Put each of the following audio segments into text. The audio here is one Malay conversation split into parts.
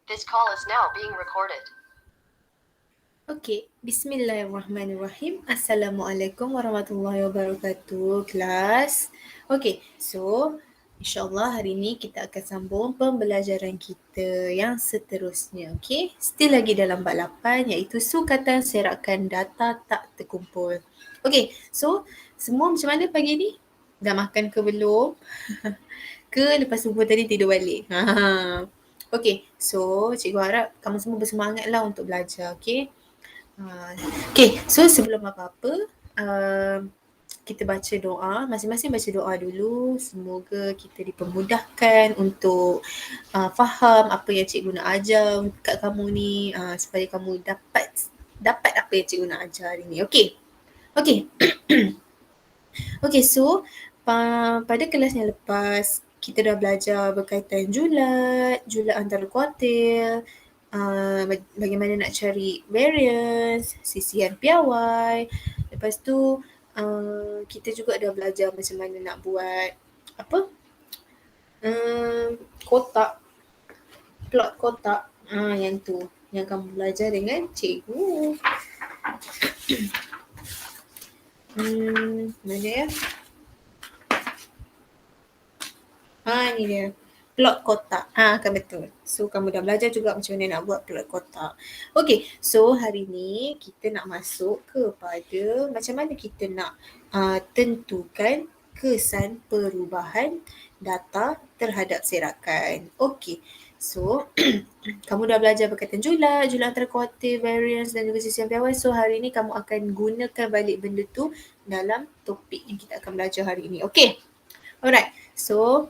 This call is now being recorded. Okey, bismillahirrahmanirrahim. Assalamualaikum warahmatullahi wabarakatuh, kelas. Okey, so insyaAllah hari ini kita akan sambung pembelajaran kita yang seterusnya. Okey, still lagi dalam bab 8 iaitu sukatan serakan data tak terkumpul. Okey, so semua macam mana pagi ni? Dah makan ke belum? Ke lepas subuh tadi tidur balik? Okey, so cikgu harap kamu semua bersemangatlah untuk belajar, okey? Okay, so sebelum apa-apa, kita baca doa, masing-masing baca doa dulu. Semoga kita dipermudahkan untuk faham apa yang cikgu nak ajar kat kamu ni, supaya kamu dapat apa yang cikgu nak ajar hari ni. Okay. Okay. Okay, so pada kelas yang lepas, kita dah belajar berkaitan julat antara kuartil, bagaimana nak cari variance, sisian piawai. Lepas tu kita juga dah belajar macam mana nak buat kotak, plot kotak. Yang tu yang kamu belajar dengan cikgu. Mana ya? Ni dia. Plot kotak. Kan betul. So, kamu dah belajar juga macam mana nak buat plot kotak. Okay, so hari ni kita nak masuk kepada macam mana kita nak tentukan kesan perubahan data terhadap serakan. Okay, so kamu dah belajar berkaitan julat antara kuartil, variance dan juga sisian piawai. So, hari ni kamu akan gunakan balik benda tu dalam topik yang kita akan belajar hari ini. Okay, alright. So,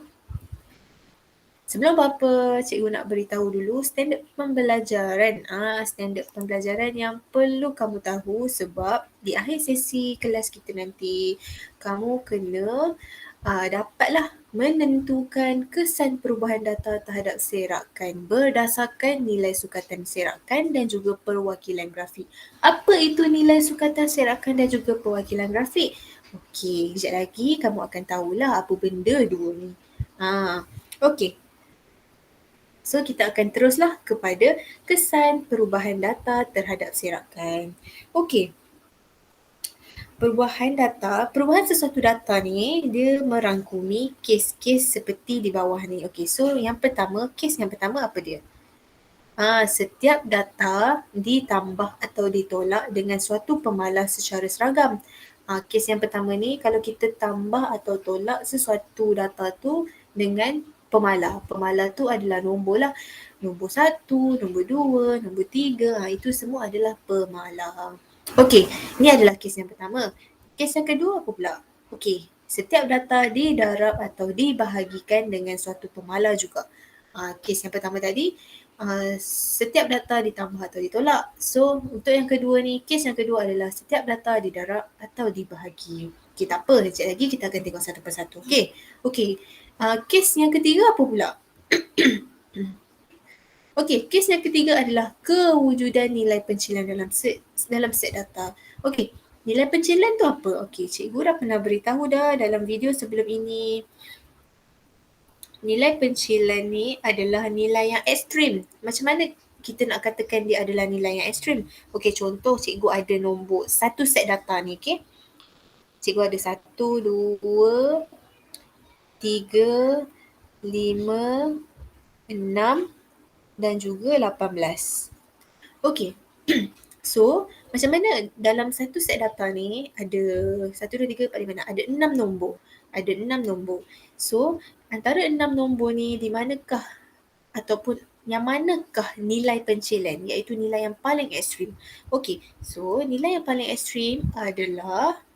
sebelum apa-apa, cikgu nak beritahu dulu standard pembelajaran. Standard pembelajaran yang perlu kamu tahu sebab di akhir sesi kelas kita nanti, kamu kena dapatlah menentukan kesan perubahan data terhadap serakan berdasarkan nilai sukatan serakan dan juga perwakilan grafik. Apa itu nilai sukatan serakan dan juga perwakilan grafik? Okey, kejap lagi kamu akan tahulah apa benda dua ni. Okey. So, kita akan teruslah kepada kesan perubahan data terhadap serakan. Okey. Perubahan sesuatu data ni, dia merangkumi kes-kes seperti di bawah ni. Okey, so kes yang pertama apa dia? Setiap data ditambah atau ditolak dengan suatu pemalas secara seragam. Kes yang pertama ni, kalau kita tambah atau tolak sesuatu data tu dengan pemalas. Pemalas tu adalah nombor lah. Nombor 1, nombor 2, nombor 3. Itu semua adalah pemalas. Okey, ni adalah kes yang pertama. Kes yang kedua apa pula? Okey, setiap data didarab atau dibahagikan dengan suatu pemalas juga. Kes yang pertama tadi, setiap data ditambah atau ditolak. So, untuk yang kedua ni, kes yang kedua adalah setiap data didarab atau dibahagi. Okay, tak apa. Sekejap lagi kita akan tengok satu persatu. Okay. Kes yang ketiga apa pula? Okey, kes yang ketiga adalah kewujudan nilai pencilan dalam set data. Okey, nilai pencilan tu apa? Okey, cikgu dah pernah beritahu dah dalam video sebelum ini. Nilai pencilan ni adalah nilai yang ekstrim. Macam mana kita nak katakan dia adalah nilai yang ekstrim? Okey, contoh cikgu ada nombor satu set data ni, okey. Cikgu ada 1, 2, 3, 5, 6 dan juga 18. Okey. So, macam mana dalam satu set data ni ada 1, 2, 3, 4, 5, 6. Ada 6 nombor. Ada 6 nombor. So, antara 6 nombor ni di manakah ataupun yang manakah nilai pencilan iaitu nilai yang paling ekstrim? Okey. So, nilai yang paling ekstrim adalah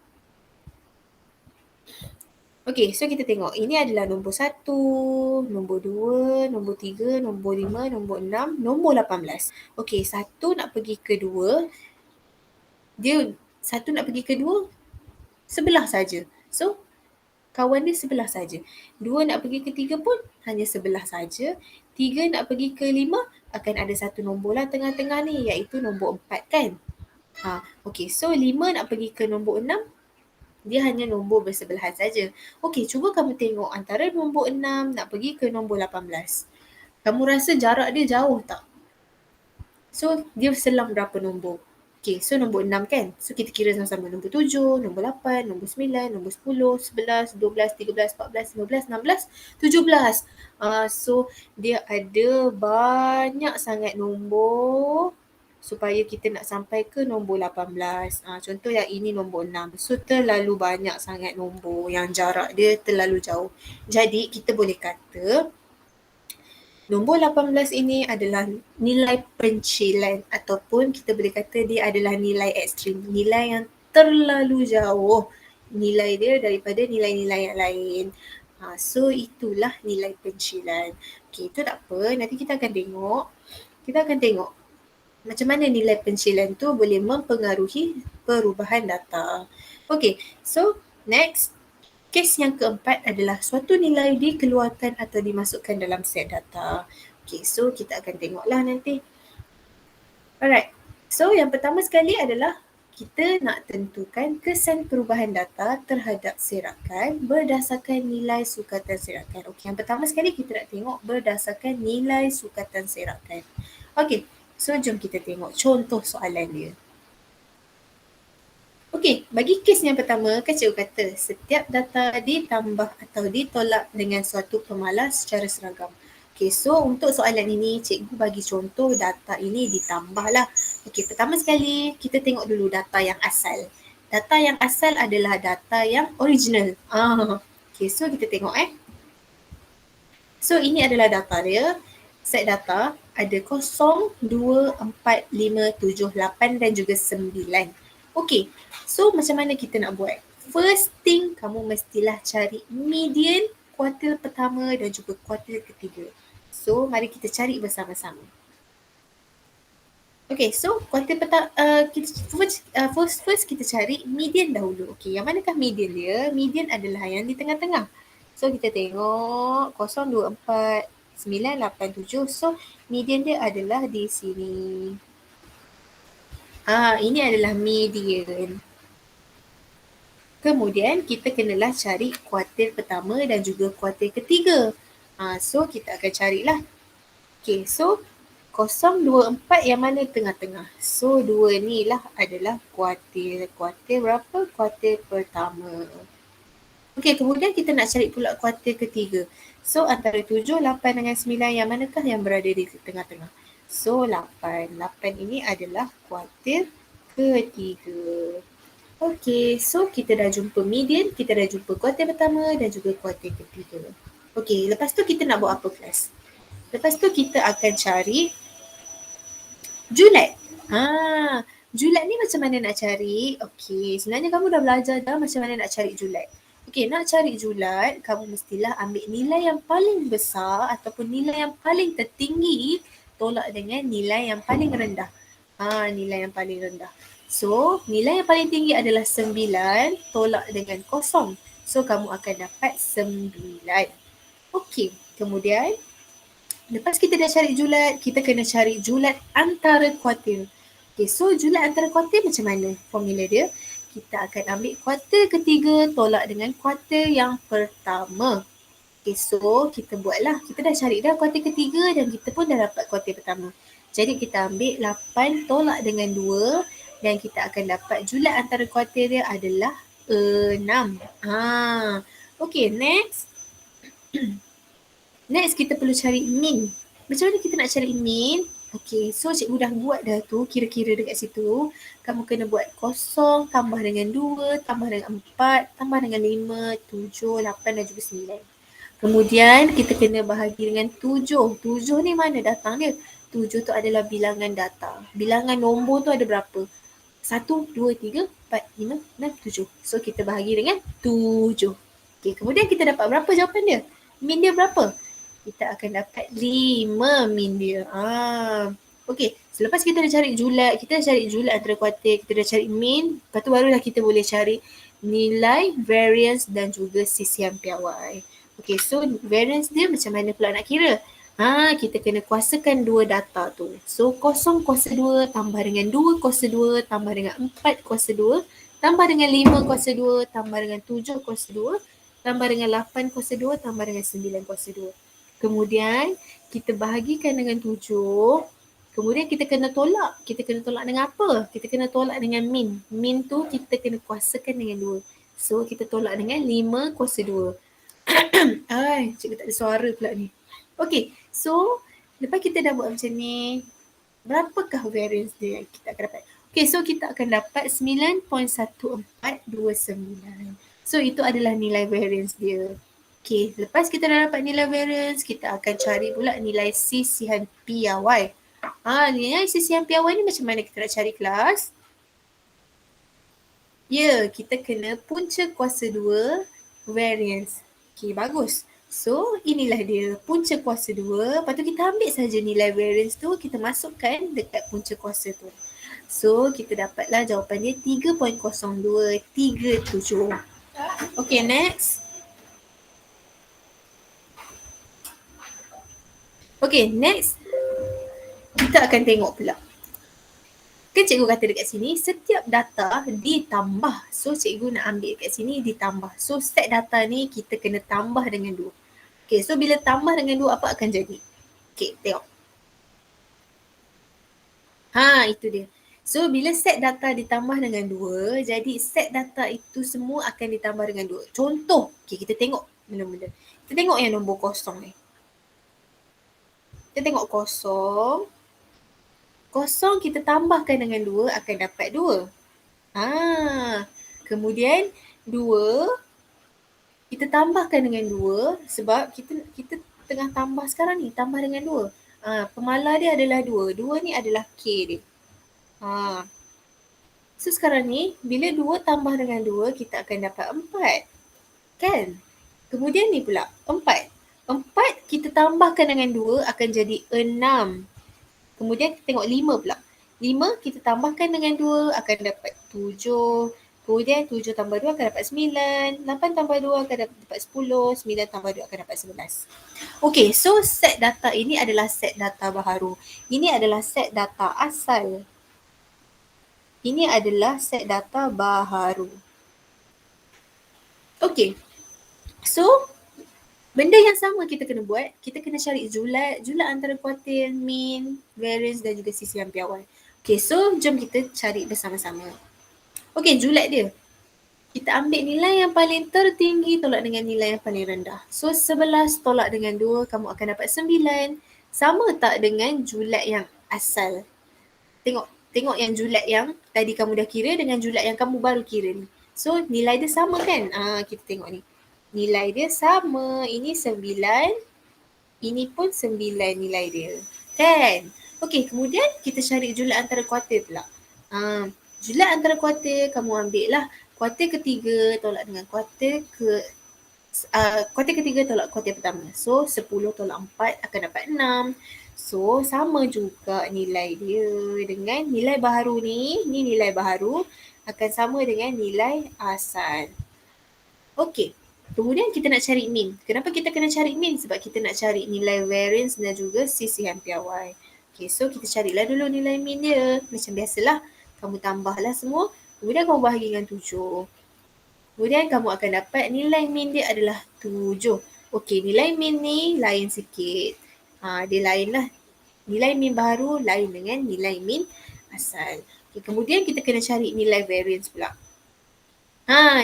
okey, so kita tengok. Ini adalah nombor 1, nombor 2, nombor 3, nombor 5, nombor 6, nombor 18. Okey, 1 nak pergi ke 2, dia 1 nak pergi ke 2, sebelah saja. So, kawan dia sebelah saja. 2 nak pergi ke 3 pun hanya sebelah saja. 3 nak pergi ke 5, akan ada satu nombor lah tengah-tengah ni, iaitu nombor 4 kan? Okey, so 5 nak pergi ke nombor 6, dia hanya nombor bersebelahan saja. Okey, cuba kamu tengok antara nombor 6 nak pergi ke nombor 18. Kamu rasa jarak dia jauh tak? So dia selang berapa nombor? Okay, so nombor 6 kan? So kita kira sama-sama nombor 7, nombor 8, nombor 9, nombor 10, 11, 12, 13, 14, 15, 16, 17. So dia ada banyak sangat nombor supaya kita nak sampai ke nombor 18. Contoh yang ini nombor 6. So terlalu banyak sangat nombor yang jarak dia terlalu jauh. Jadi kita boleh kata nombor 18 ini adalah nilai pencilan ataupun kita boleh kata dia adalah nilai ekstrim, nilai yang terlalu jauh nilai dia daripada nilai-nilai yang lain. So itulah nilai pencilan. Okay, itu tak apa, nanti kita akan tengok macam mana nilai pencilan tu boleh mempengaruhi perubahan data. Okay, so next. Kes yang keempat adalah suatu nilai dikeluarkan atau dimasukkan dalam set data. Okay, so kita akan tengoklah nanti. Alright, so yang pertama sekali adalah kita nak tentukan kesan perubahan data terhadap serakan berdasarkan nilai sukatan serakan. Okay, yang pertama sekali kita nak tengok berdasarkan nilai sukatan serakan. Okay, so jom kita tengok contoh soalan dia. Okey, bagi kes yang pertama, kan cikgu kata setiap data ditambah atau ditolak dengan suatu pemalas secara seragam. Okey, so untuk soalan ini cikgu bagi contoh data ini ditambahlah. Okey, pertama sekali kita tengok dulu data yang asal. Data yang asal adalah data yang original. Okey, so kita tengok So ini adalah data dia. Set data ada 0, 2, 4, 5, 7, 8 dan juga 9. Okey, so macam mana kita nak buat? First thing, kamu mestilah cari median kuartil pertama dan juga kuartil ketiga. So mari kita cari bersama-sama. Okay, so kuartil pertama, first kita cari median dahulu. Okay, yang manakah median dia? Median adalah yang di tengah-tengah. So kita tengok 0, 2, 4, 9, 8, 7. So median dia adalah di sini. Ini adalah median. Kemudian kita kenalah cari kuartil pertama dan juga kuartil ketiga. So kita akan carilah. Okay, so 0, 2, 4 yang mana tengah-tengah. So 2 ni lah adalah kuartil. Kuartil berapa? Kuartil pertama. Okay, kemudian kita nak cari pula kuartil ketiga. So antara 7, 8 dengan 9 yang manakah yang berada di tengah-tengah? So 8. 8 ini adalah kuartil ketiga. Okay, so kita dah jumpa median, kita dah jumpa kuartil pertama dan juga kuartil ketiga. Okay, lepas tu kita nak buat apa kelas? Lepas tu kita akan cari julat. Julat ni macam mana nak cari? Okay, sebenarnya kamu dah belajar dah macam mana nak cari julat. Okay, nak cari julat, kamu mestilah ambil nilai yang paling besar ataupun nilai yang paling tertinggi tolak dengan nilai yang paling rendah. Nilai yang paling rendah. So, nilai yang paling tinggi adalah 9 tolak dengan 0. So, kamu akan dapat 9. Okay, kemudian lepas kita dah cari julat, kita kena cari julat antara kuartil. Okay, so julat antara kuartil macam mana formula dia? Kita akan ambil kuartil ketiga tolak dengan kuartil yang pertama. Okay, so kita buatlah. Kita dah cari dah kuartil ketiga dan kita pun dah dapat kuartil pertama. Jadi kita ambil 8 tolak dengan 2 dan kita akan dapat julat antara kuartil dia adalah 6. Okay, next. Next kita perlu cari min. Macam mana kita nak cari min? Okay, so cikgu dah buat dah tu kira-kira dekat situ. Kamu kena buat 0 tambah dengan 2, tambah dengan 4, tambah dengan 5, 7, 8 dan juga 9. Kemudian kita kena bahagi dengan 7. 7 ni mana datang dia? 7 tu adalah bilangan data. Bilangan nombor tu ada berapa? 1, 2, 3, 4, 5, 6, 7. So kita bahagi dengan 7. Okay, kemudian kita dapat berapa jawapan dia? Min dia berapa? Kita akan dapat 5 min dia. Okay, selepas kita dah cari julat, kita dah cari julat antara kuartil, kita dah cari min, lepas tu barulah kita boleh cari nilai variance dan juga sisian piawai. Okay, so variance dia macam mana pula nak kira? Kita kena kuasakan dua data tu. So 0 kuasa 2 tambah dengan 2 kuasa 2 tambah dengan 4 kuasa 2 tambah dengan 5 kuasa 2 tambah dengan 7 kuasa 2 tambah dengan 8 kuasa 2 tambah dengan 9 kuasa 2. Kemudian kita bahagikan dengan 7. Kemudian kita kena tolak. Kita kena tolak dengan apa? Kita kena tolak dengan min. Min tu kita kena kuasakan dengan 2. So kita tolak dengan 5 kuasa 2. Ai, cikgu tak ada suara pula ni. Okay, so lepas kita dah buat macam ni, berapakah variance dia yang kita akan dapat? Okay, so kita akan dapat 9.1429. So itu adalah nilai variance dia. Okay, lepas kita dah dapat nilai variance, kita akan cari pula nilai sisihan PRY. Nilai sisihan PRY ni macam mana kita nak cari kelas? Ya, kita kena punca kuasa 2 variance. Okay, bagus. So, inilah dia punca kuasa 2. Lepas tu kita ambil saja nilai variance tu, kita masukkan dekat punca kuasa tu. So, kita dapatlah jawapan dia 3.0237. Okay, next. Okay, next. Kita akan tengok pula. Kan cikgu kata dekat sini, setiap data ditambah. So, cikgu nak ambil kat sini ditambah. So, set data ni kita kena tambah dengan 2. Okay, so bila tambah dengan 2, apa akan jadi? Okay, tengok. Itu dia. So, bila set data ditambah dengan 2, jadi set data itu semua akan ditambah dengan 2. Contoh, okay, kita tengok mula-mula. Kita tengok yang nombor kosong ni. Kita tengok kosong. Kosong kita tambahkan dengan 2 akan dapat 2. Kemudian 2 kita tambahkan dengan 2 sebab kita tengah tambah sekarang ni, tambah dengan 2. Pemala dia adalah 2. 2 ni adalah K dia. So sekarang ni bila 2 tambah dengan 2 kita akan dapat 4. Kan? Kemudian ni pula 4. 4 kita tambahkan dengan 2 akan jadi 6. Kemudian kita tengok 5 pula. 5 kita tambahkan dengan 2 akan dapat 7. Kemudian 7 tambah 2 akan dapat 9. 8 tambah 2 akan dapat 10. 9 tambah 2 akan dapat 11. Okay, so set data ini adalah set data baharu. Ini adalah set data asal. Ini adalah set data baharu. Okay, so benda yang sama kita kena buat, kita kena cari julat antara kuartil, mean, variance dan juga sisihan piawai. Okay, so jom kita cari bersama-sama. Okay, julat dia. Kita ambil nilai yang paling tertinggi tolak dengan nilai yang paling rendah. So 11 tolak dengan 2, kamu akan dapat 9. Sama tak dengan julat yang asal? Tengok yang julat yang tadi kamu dah kira dengan julat yang kamu baru kira ni. So nilai dia sama kan? Kita tengok ni. Nilai dia sama. Ini 9. Ini pun 9 nilai dia. Kan? Okey, kemudian kita cari julat antara kuartil pula. Julat antara kuartil, kamu ambil lah. Kuartil ketiga tolak dengan kuartil ketiga tolak kuartil pertama. So 10 tolak 4 akan dapat 6. So sama juga nilai dia dengan nilai baharu ni. Ni nilai baharu akan sama dengan nilai asal. Okey. Kemudian kita nak cari mean. Kenapa kita kena cari mean? Sebab kita nak cari nilai variance dan juga sisihan piawai. Okay, so kita carilah dulu nilai mean dia. Macam biasalah, kamu tambahlah semua. Kemudian kamu bahagi dengan 7. Kemudian kamu akan dapat nilai mean dia adalah 7. Okay, nilai mean ni lain sikit. Dia lain lah. Nilai mean baru lain dengan nilai mean asal. Okay, kemudian kita kena cari nilai variance pula.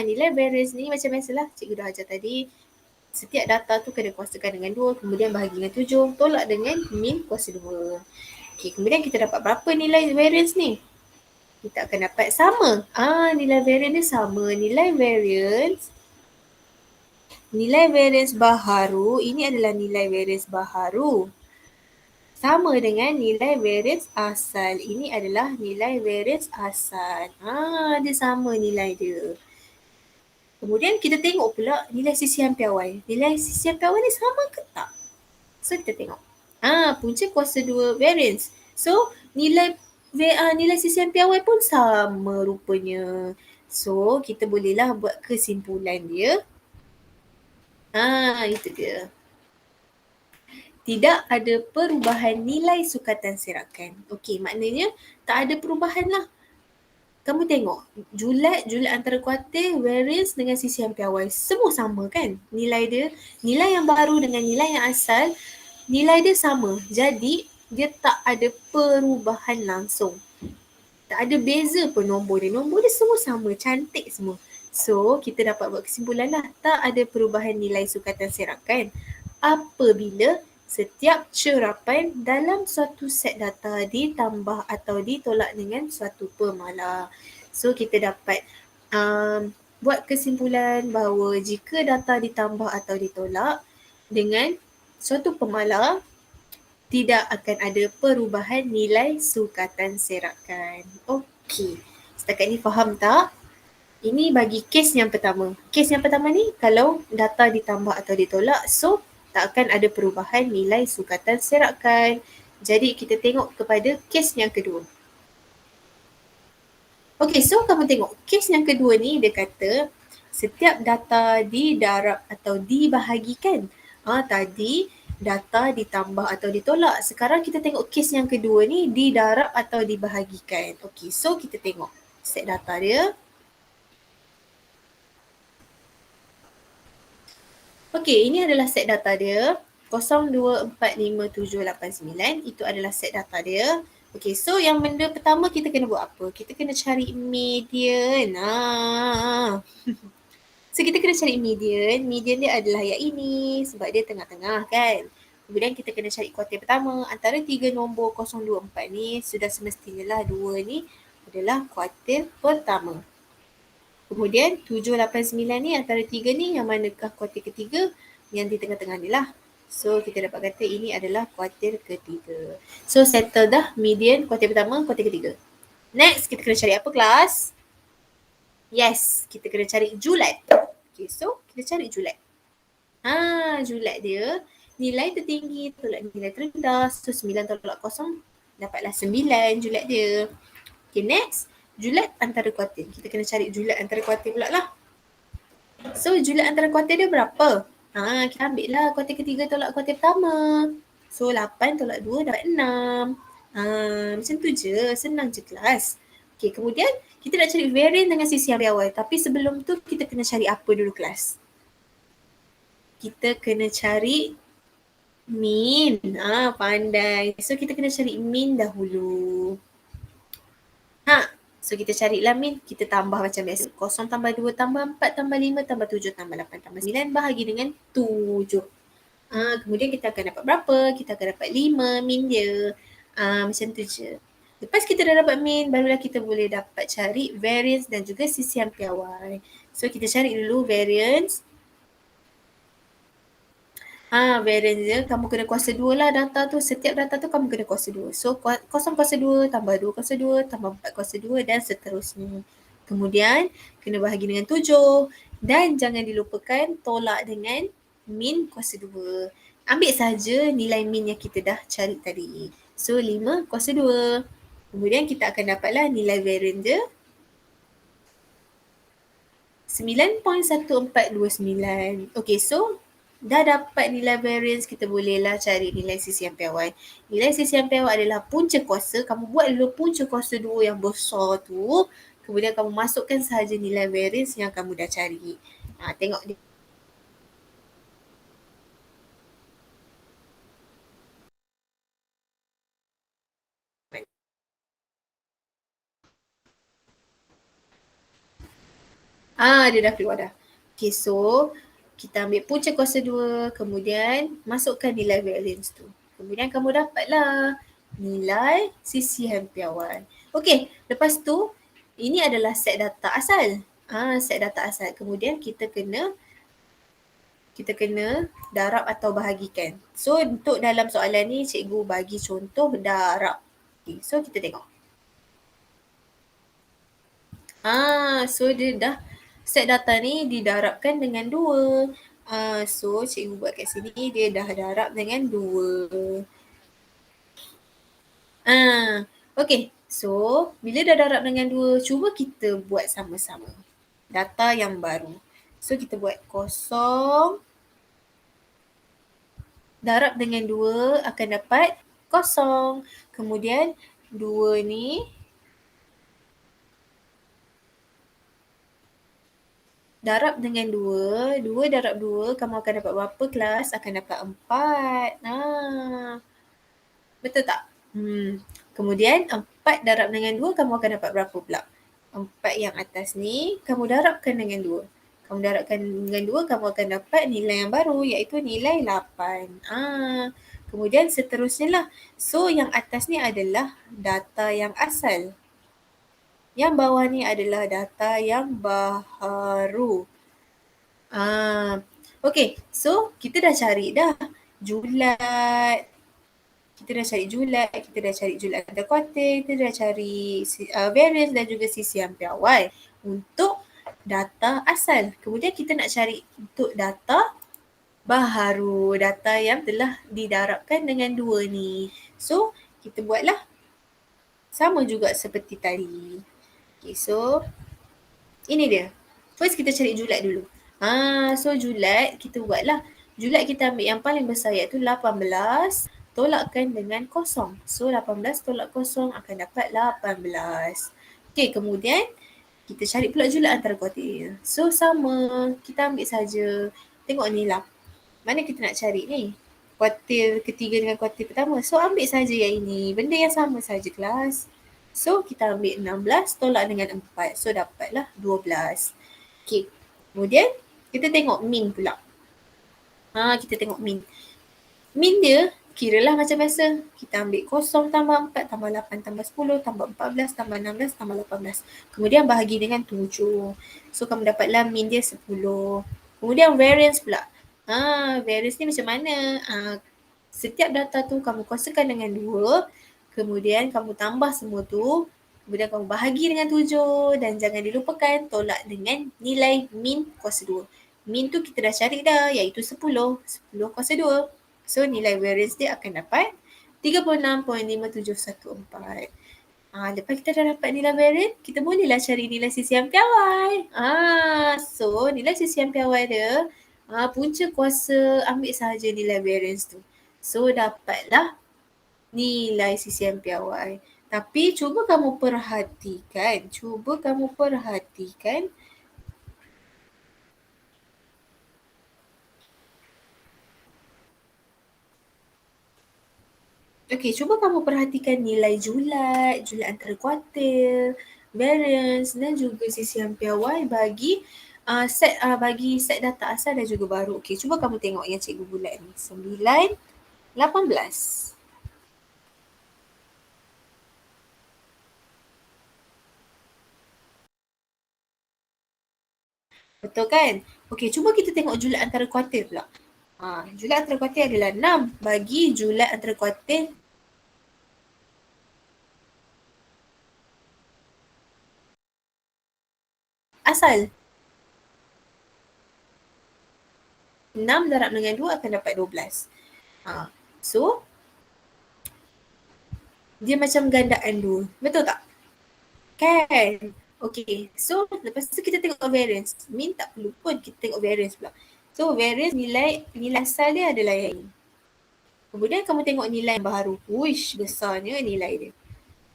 Nilai variance ni macam biasalah cikgu dah ajar tadi. Setiap data tu kena kuasakan dengan 2, kemudian bahagi dengan 7, tolak dengan min kuasa 2. Okay, kemudian kita dapat berapa nilai variance ni? Kita akan dapat sama. Nilai variance ni sama. Nilai variance baharu, ini adalah nilai variance baharu. Sama dengan nilai variance asal. Ini adalah nilai variance asal. Dia sama nilai dia. Kemudian kita tengok pula nilai sisihan piawai. Nilai sisihan piawai ni sama ke tak? So kita tengok. Punca kuasa 2 variance. So nilai sisihan piawai pun sama rupanya. So kita bolehlah buat kesimpulan dia. Itu dia. Tidak ada perubahan nilai sukatan serakan. Okey, maknanya tak ada perubahan lah. Kamu tengok, julat antara kuartil, variance dengan sisihan piawai semua sama kan? Nilai dia, nilai yang baru dengan nilai yang asal, nilai dia sama. Jadi dia tak ada perubahan langsung. Tak ada beza pun nombor dia. Nombor dia semua sama, cantik semua. So, kita dapat buat kesimpulan lah. Tak ada perubahan nilai sukatan serakan apabila setiap cerapan dalam suatu set data ditambah atau ditolak dengan suatu pemalar. So, kita dapat buat kesimpulan bahawa jika data ditambah atau ditolak dengan suatu pemalar, tidak akan ada perubahan nilai sukatan serakan. Okey. Setakat ni faham tak? Ini bagi kes yang pertama. Kes yang pertama ni kalau data ditambah atau ditolak, so tak akan ada perubahan nilai sukatan serakan. Jadi kita tengok kepada kes yang kedua. Okey, so kamu tengok kes yang kedua ni dia kata setiap data didarab atau dibahagikan. Tadi data ditambah atau ditolak. Sekarang kita tengok kes yang kedua ni didarab atau dibahagikan. Okey, so kita tengok set data dia. Okey, ini adalah set data dia. 024578 itu adalah set data dia. Okey, so yang benda pertama kita kena buat apa? Kita kena cari median. So kita kena cari median. Median dia adalah yang ini sebab dia tengah-tengah kan. Kemudian kita kena cari kuartil pertama. Antara 3 nombor 024 ni sudah semestinya lah 2 ni adalah kuartil pertama. Kemudian 789 ni antara 3 ni yang manakah kuartil ketiga? Yang di tengah-tengah ni lah. So kita dapat kata ini adalah kuartil ketiga. So settle dah median kuartil pertama, kuartil ketiga. Next kita kena cari apa kelas? Yes, kita kena cari julat. Okay, so kita cari julat. Julat dia nilai tertinggi tolak nilai terendah. So 9 tolak 0 dapatlah 9 julat dia. Okay, next julat antara kuartil. Kita kena cari julat antara kuartil pula lah. So julat antara kuartil dia berapa? Kita ambil lah kuartil ketiga tolak kuartil pertama. So 8 tolak 2 dapat 6. Macam tu je, senang je kelas. Okay, kemudian kita nak cari varian dengan sisi yang awal. Tapi sebelum tu kita kena cari apa dulu kelas? Kita kena cari min. Pandai. So kita kena cari min dahulu. So kita carilah min. Kita tambah macam biasa. 0 tambah 2 tambah 4 tambah 5 tambah 7 tambah 8 tambah 9 bahagi dengan 7. Kemudian kita akan dapat berapa? Kita akan dapat 5 min dia. Macam tu je. Lepas kita dah dapat min, barulah kita boleh dapat cari variance dan juga sisian piawai. So kita cari dulu variance. Variance dia kamu kena kuasa 2 lah data tu. Setiap data tu kamu kena kuasa 2. So 0 kuasa 2 tambah 2 kuasa 2 tambah 4 kuasa 2 dan seterusnya. Kemudian kena bahagi dengan 7 dan jangan dilupakan tolak dengan min kuasa 2. Ambil saja nilai min yang kita dah cari tadi. So 5 kuasa 2. Kemudian kita akan dapatlah nilai variance dia 9.1429. Okay, so dah dapat nilai variance, kita bolehlah cari nilai sisian piawai. Nilai sisian piawai adalah punca kuasa. Kamu buat dulu punca kuasa 2 yang besar tu. Kemudian kamu masukkan sahaja nilai variance yang kamu dah cari. Tengok dia. Dia dah keluar dah. Okay, so kita ambil punca kuasa 2, kemudian masukkan nilai variance tu. Kemudian kamu dapatlah nilai sisian piawai. Okay, lepas tu ini adalah set data asal. Set data asal. Kemudian kita kena darab atau bahagikan. So untuk dalam soalan ni cikgu bagi contoh darab. Okay, so kita tengok. So dia dah set data ni didarabkan dengan 2. So cikgu buat kat sini dia dah darab dengan 2. Okay, so bila dah darab dengan 2, cuba kita buat sama-sama data yang baru. So kita buat 0 darab dengan 2 akan dapat 0. Kemudian 2 ni darab dengan 2, 2 darab 2, kamu akan dapat berapa kelas? Akan dapat 4. Betul tak? Kemudian 4 darab dengan 2 kamu akan dapat berapa pula? 4 yang atas ni kamu darabkan dengan 2. Kamu darabkan dengan 2 kamu akan dapat nilai yang baru iaitu nilai 8. Kemudian seterusnya lah. So yang atas ni adalah data yang asal. Yang bawah ni adalah data yang baharu. Okay, so kita dah cari dah julat, kita dah cari julat antarkuartil, kita dah cari variance dan juga CCM piawai untuk data asal. Kemudian kita nak cari untuk data baharu, data yang telah didarabkan dengan 2 ni. So, kita buatlah sama juga seperti tadi. Okay, so ini dia. First kita cari julat dulu. So julat kita buatlah. Julat kita ambil yang paling besar iaitu 18 tolakkan dengan kosong. So 18 tolak kosong akan dapat 18. Okay, kemudian kita cari pula julat antara kuartil. So sama, kita ambil saja. Tengok ni lah. Mana kita nak cari ni? Kuartil ketiga dengan kuartil pertama. So ambil saja yang ini. Benda yang sama saja kelas. So kita ambil 16 tolak dengan 4. So dapatlah 12. Okay. Kemudian kita tengok min pula. Kita tengok min. Min dia kiralah macam biasa. Kita ambil kosong tambah 4 tambah 8 tambah 10 tambah 14 tambah 16 tambah 18. Kemudian bahagi dengan 7. So kamu dapatlah min dia 10. Kemudian variance pula. Variance ni macam mana? Setiap data tu kamu kuasakan dengan 2. Kemudian kamu tambah semua tu. Kemudian kamu bahagi dengan 7 dan jangan dilupakan tolak dengan nilai min kuasa 2. Min tu kita dah cari dah iaitu 10. 10 kuasa 2. So nilai variance dia akan dapat 36.5714. Lepas kita dah dapat nilai variance, kita bolehlah cari nilai CCM piawai. So nilai CCM piawai dia, punca kuasa ambil sahaja nilai variance tu. So dapatlah nilai CCM piawai. Tapi cuba kamu perhatikan. Okey, cuba kamu perhatikan nilai julat antara kuartil, variance dan juga CCM piawai bagi set data asal dan juga baru. Okey, cuba kamu tengok yang cikgu bulat ni. 9, 18. Betul kan? Okey, cuba kita tengok julat antara kuartil pula. Julat antara kuartil adalah 6 bagi julat antara kuartil asal. 6 darab dengan 2 akan dapat 12. So, dia macam gandaan 2. Betul tak? Kan? Okay, so lepas tu kita tengok variance. Min tak perlu pun, kita tengok variance pula. So variance nilai asal dia adalah yang ini. Kemudian kamu tengok nilai yang baru. Uish, besarnya nilai dia.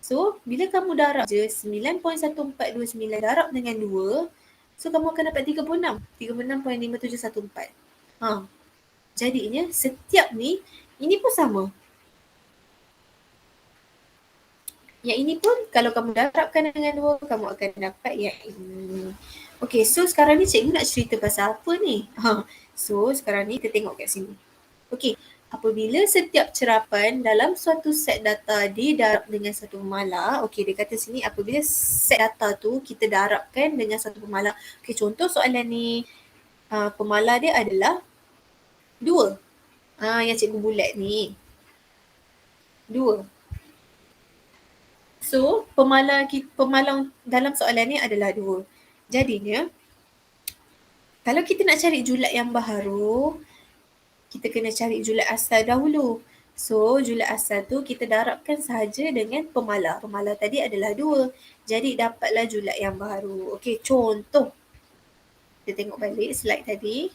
So bila kamu darab je 9.1429 darab dengan 2, so kamu akan dapat 36. 36.5714. Jadinya setiap ni, ini pun sama. Yang ini pun kalau kamu darabkan dengan 2, kamu akan dapat yang ini. Okay, so sekarang ni cikgu nak cerita pasal apa ni? So sekarang ni kita tengok kat sini. Okay, apabila setiap cerapan dalam suatu set data didarab dengan satu pemalar, okay, dia kata sini apabila set data tu kita darabkan dengan satu pemalar. Okay, contoh soalan ni, pemalar dia adalah 2. Yang cikgu bulat ni. 2. So, pemalar dalam soalan ni adalah 2. Jadinya, kalau kita nak cari julat yang baharu, kita kena cari julat asal dahulu. So, julat asal tu kita darabkan sahaja dengan pemalar. Pemalar tadi adalah 2. Jadi, dapatlah julat yang baharu. Okey, contoh. Kita tengok balik slide tadi.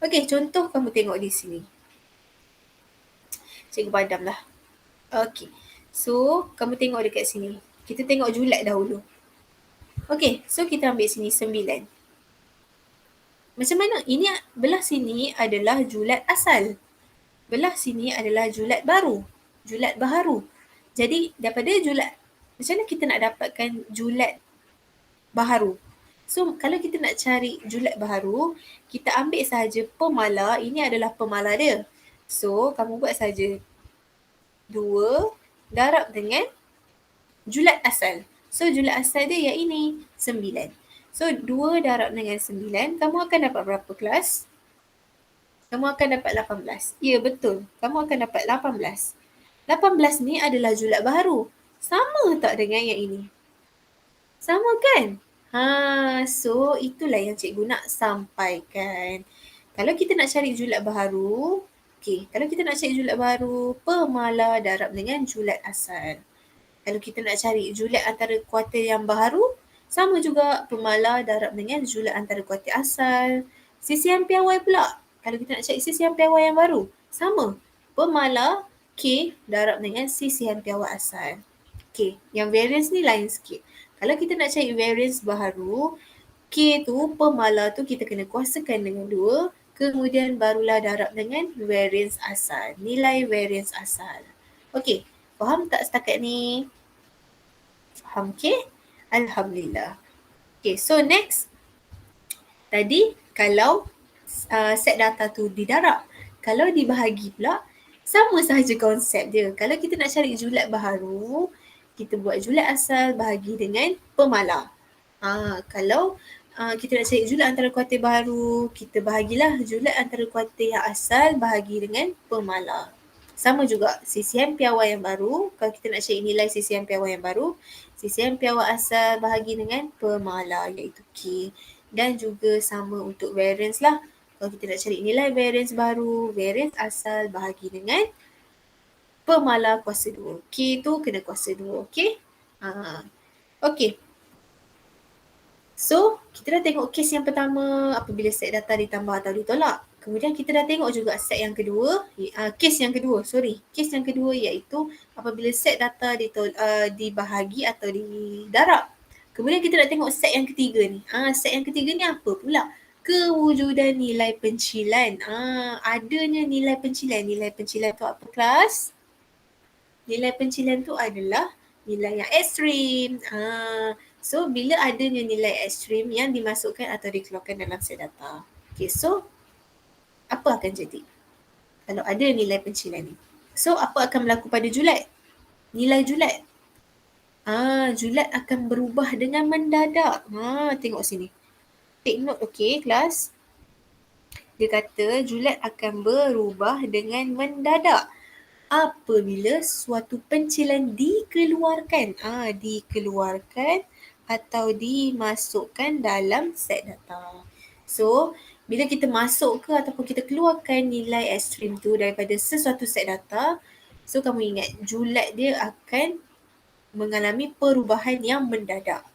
Okey, contoh kamu tengok di sini. Cikgu padamlah. Okey. So, kamu tengok dekat sini. Kita tengok julat dahulu. Okay, so kita ambil sini 9. Macam mana? Ini belah sini adalah julat asal. Belah sini adalah julat baru. Julat baharu. Jadi daripada julat, macam mana kita nak dapatkan julat baharu? So kalau kita nak cari julat baharu, kita ambil sahaja pemala. Ini adalah pemala dia. So kamu buat saja 2 darab dengan julat asal. So julat asal dia yang ini 9. So 2 darab dengan 9, kamu akan dapat berapa kelas? Kamu akan dapat 18. Ya betul, kamu akan dapat 18. 18 ni adalah julat baharu. Sama tak dengan yang ini? Sama kan? So itulah yang cikgu nak sampaikan. Kalau kita nak cari julat baharu, kalau kita nak cari julat baharu, pemala darab dengan julat asal. Kalau kita nak cari julat antara kuartil yang baharu, sama juga pemala darab dengan julat antara kuartil asal. Sisihan piawai pula. Kalau kita nak cari sisihan piawai yang baru, sama. Pemala K darab dengan sisihan piawai asal. Yang variance ni lain sikit. Kalau kita nak cari variance baharu, K tu, pemala tu kita kena kuasakan dengan 2, kemudian barulah darab dengan variance asal. Nilai variance asal. Okey, faham tak setakat ni? Faham ke? Alhamdulillah. So next. Tadi kalau set data tu didarab. Kalau dibahagi pula, sama sahaja konsep dia. Kalau kita nak cari julat baharu, kita buat julat asal bahagi dengan pemala. Kalau kita nak cari julat antara kuartil baharu, kita bahagilah julat antara kuartil yang asal bahagi dengan pemala. Sama juga sisihan piawai yang baru, kalau kita nak cari nilai sisihan piawai yang baru, sisihan piawai asal bahagi dengan pemala iaitu K. Dan juga sama untuk variance lah. Kalau kita nak cari nilai variance baru, variance asal bahagi dengan pemala kuasa 2. K tu kena kuasa 2, okey? Okey. So, kita dah tengok kes yang pertama apabila set data ditambah atau ditolak. Kemudian kita dah tengok juga set yang kedua, kes yang kedua, Kes yang kedua iaitu apabila set data dibahagi atau didarab. Kemudian kita nak tengok set yang ketiga ni. Set yang ketiga ni apa pula? Kewujudan nilai pencilan. Adanya nilai pencilan. Nilai pencilan tu apa kelas? Nilai pencilan tu adalah nilai yang ekstrim. So, bila adanya nilai ekstrim yang dimasukkan atau dikeluarkan dalam set data. So apa akan jadi kalau ada nilai pencilan ni? So, apa akan berlaku pada julat? Nilai julat. Julat akan berubah dengan mendadak. Tengok sini. Take note, kelas. Dia kata julat akan berubah dengan mendadak apabila suatu pencilan dikeluarkan. Dikeluarkan atau dimasukkan dalam set data. So, bila kita masuk ke ataupun kita keluarkan nilai ekstrim tu daripada sesuatu set data, so kamu ingat julat dia akan mengalami perubahan yang mendadak.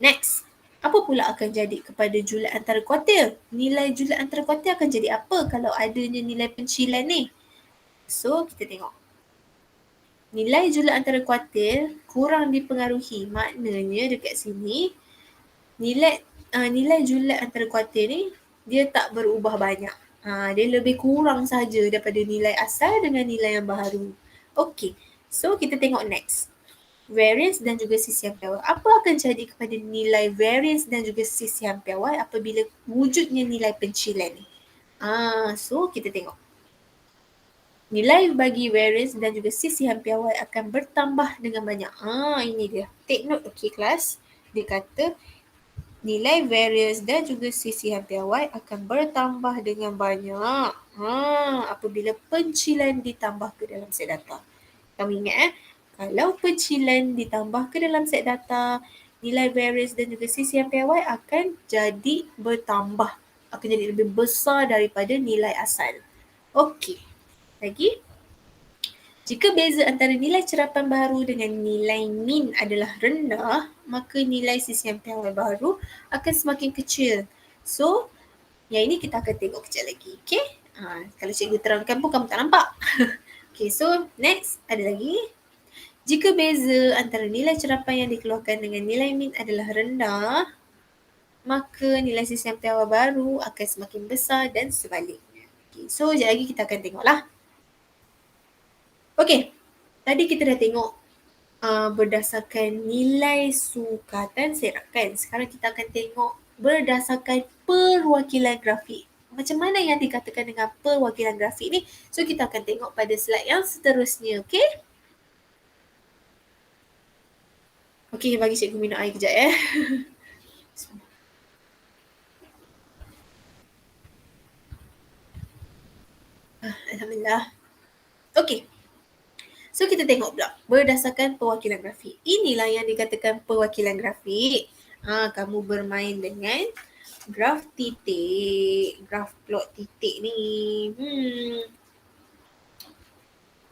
Next. Apa pula akan jadi kepada julat antara kuartil? Nilai julat antara kuartil akan jadi apa kalau adanya nilai pencilan ni? So, kita tengok. Nilai julat antara kuartil kurang dipengaruhi. Maknanya dekat sini, nilai julat antara kuartil ni, dia tak berubah banyak. Dia lebih kurang saja daripada nilai asal dengan nilai yang baharu. So kita tengok next. Variance dan juga sisihan piawai. Apa akan jadi kepada nilai variance dan juga sisihan piawai apabila wujudnya nilai pencilan ni? So kita tengok. Nilai bagi variance dan juga sisihan piawai akan bertambah dengan banyak. Ini dia. Take note, kelas. Dia kata nilai variance dan juga sisihan piawai akan bertambah dengan banyak apabila pencilan ditambah ke dalam set data. Kamu ingat kalau pencilan ditambah ke dalam set data, nilai variance dan juga sisihan piawai akan jadi bertambah. Akan jadi lebih besar daripada nilai asal. Lagi. Jika beza antara nilai cerapan baharu dengan nilai min adalah rendah, maka nilai sisihan piawai baharu akan semakin kecil. So, yang ini kita akan tengok kejap lagi. Kalau cikgu terangkan pun kamu tak nampak. So next ada lagi. Jika beza antara nilai cerapan yang dikeluarkan dengan nilai min adalah rendah, maka nilai sisihan piawai baru akan semakin besar dan sebaliknya. Okay, so sekejap lagi kita akan tengok lah. Okay, tadi kita dah tengok berdasarkan nilai sukatan serakan. Sekarang kita akan tengok berdasarkan perwakilan grafik. Macam mana yang dikatakan dengan perwakilan grafik ni? So kita akan tengok pada slide yang seterusnya, okay? Okay, bagi cikgu minum air kejap ya. Alhamdulillah. Okay. So kita tengok pula berdasarkan perwakilan grafik. Inilah yang dikatakan perwakilan grafik. Kamu bermain dengan graf titik, graf plot titik ni.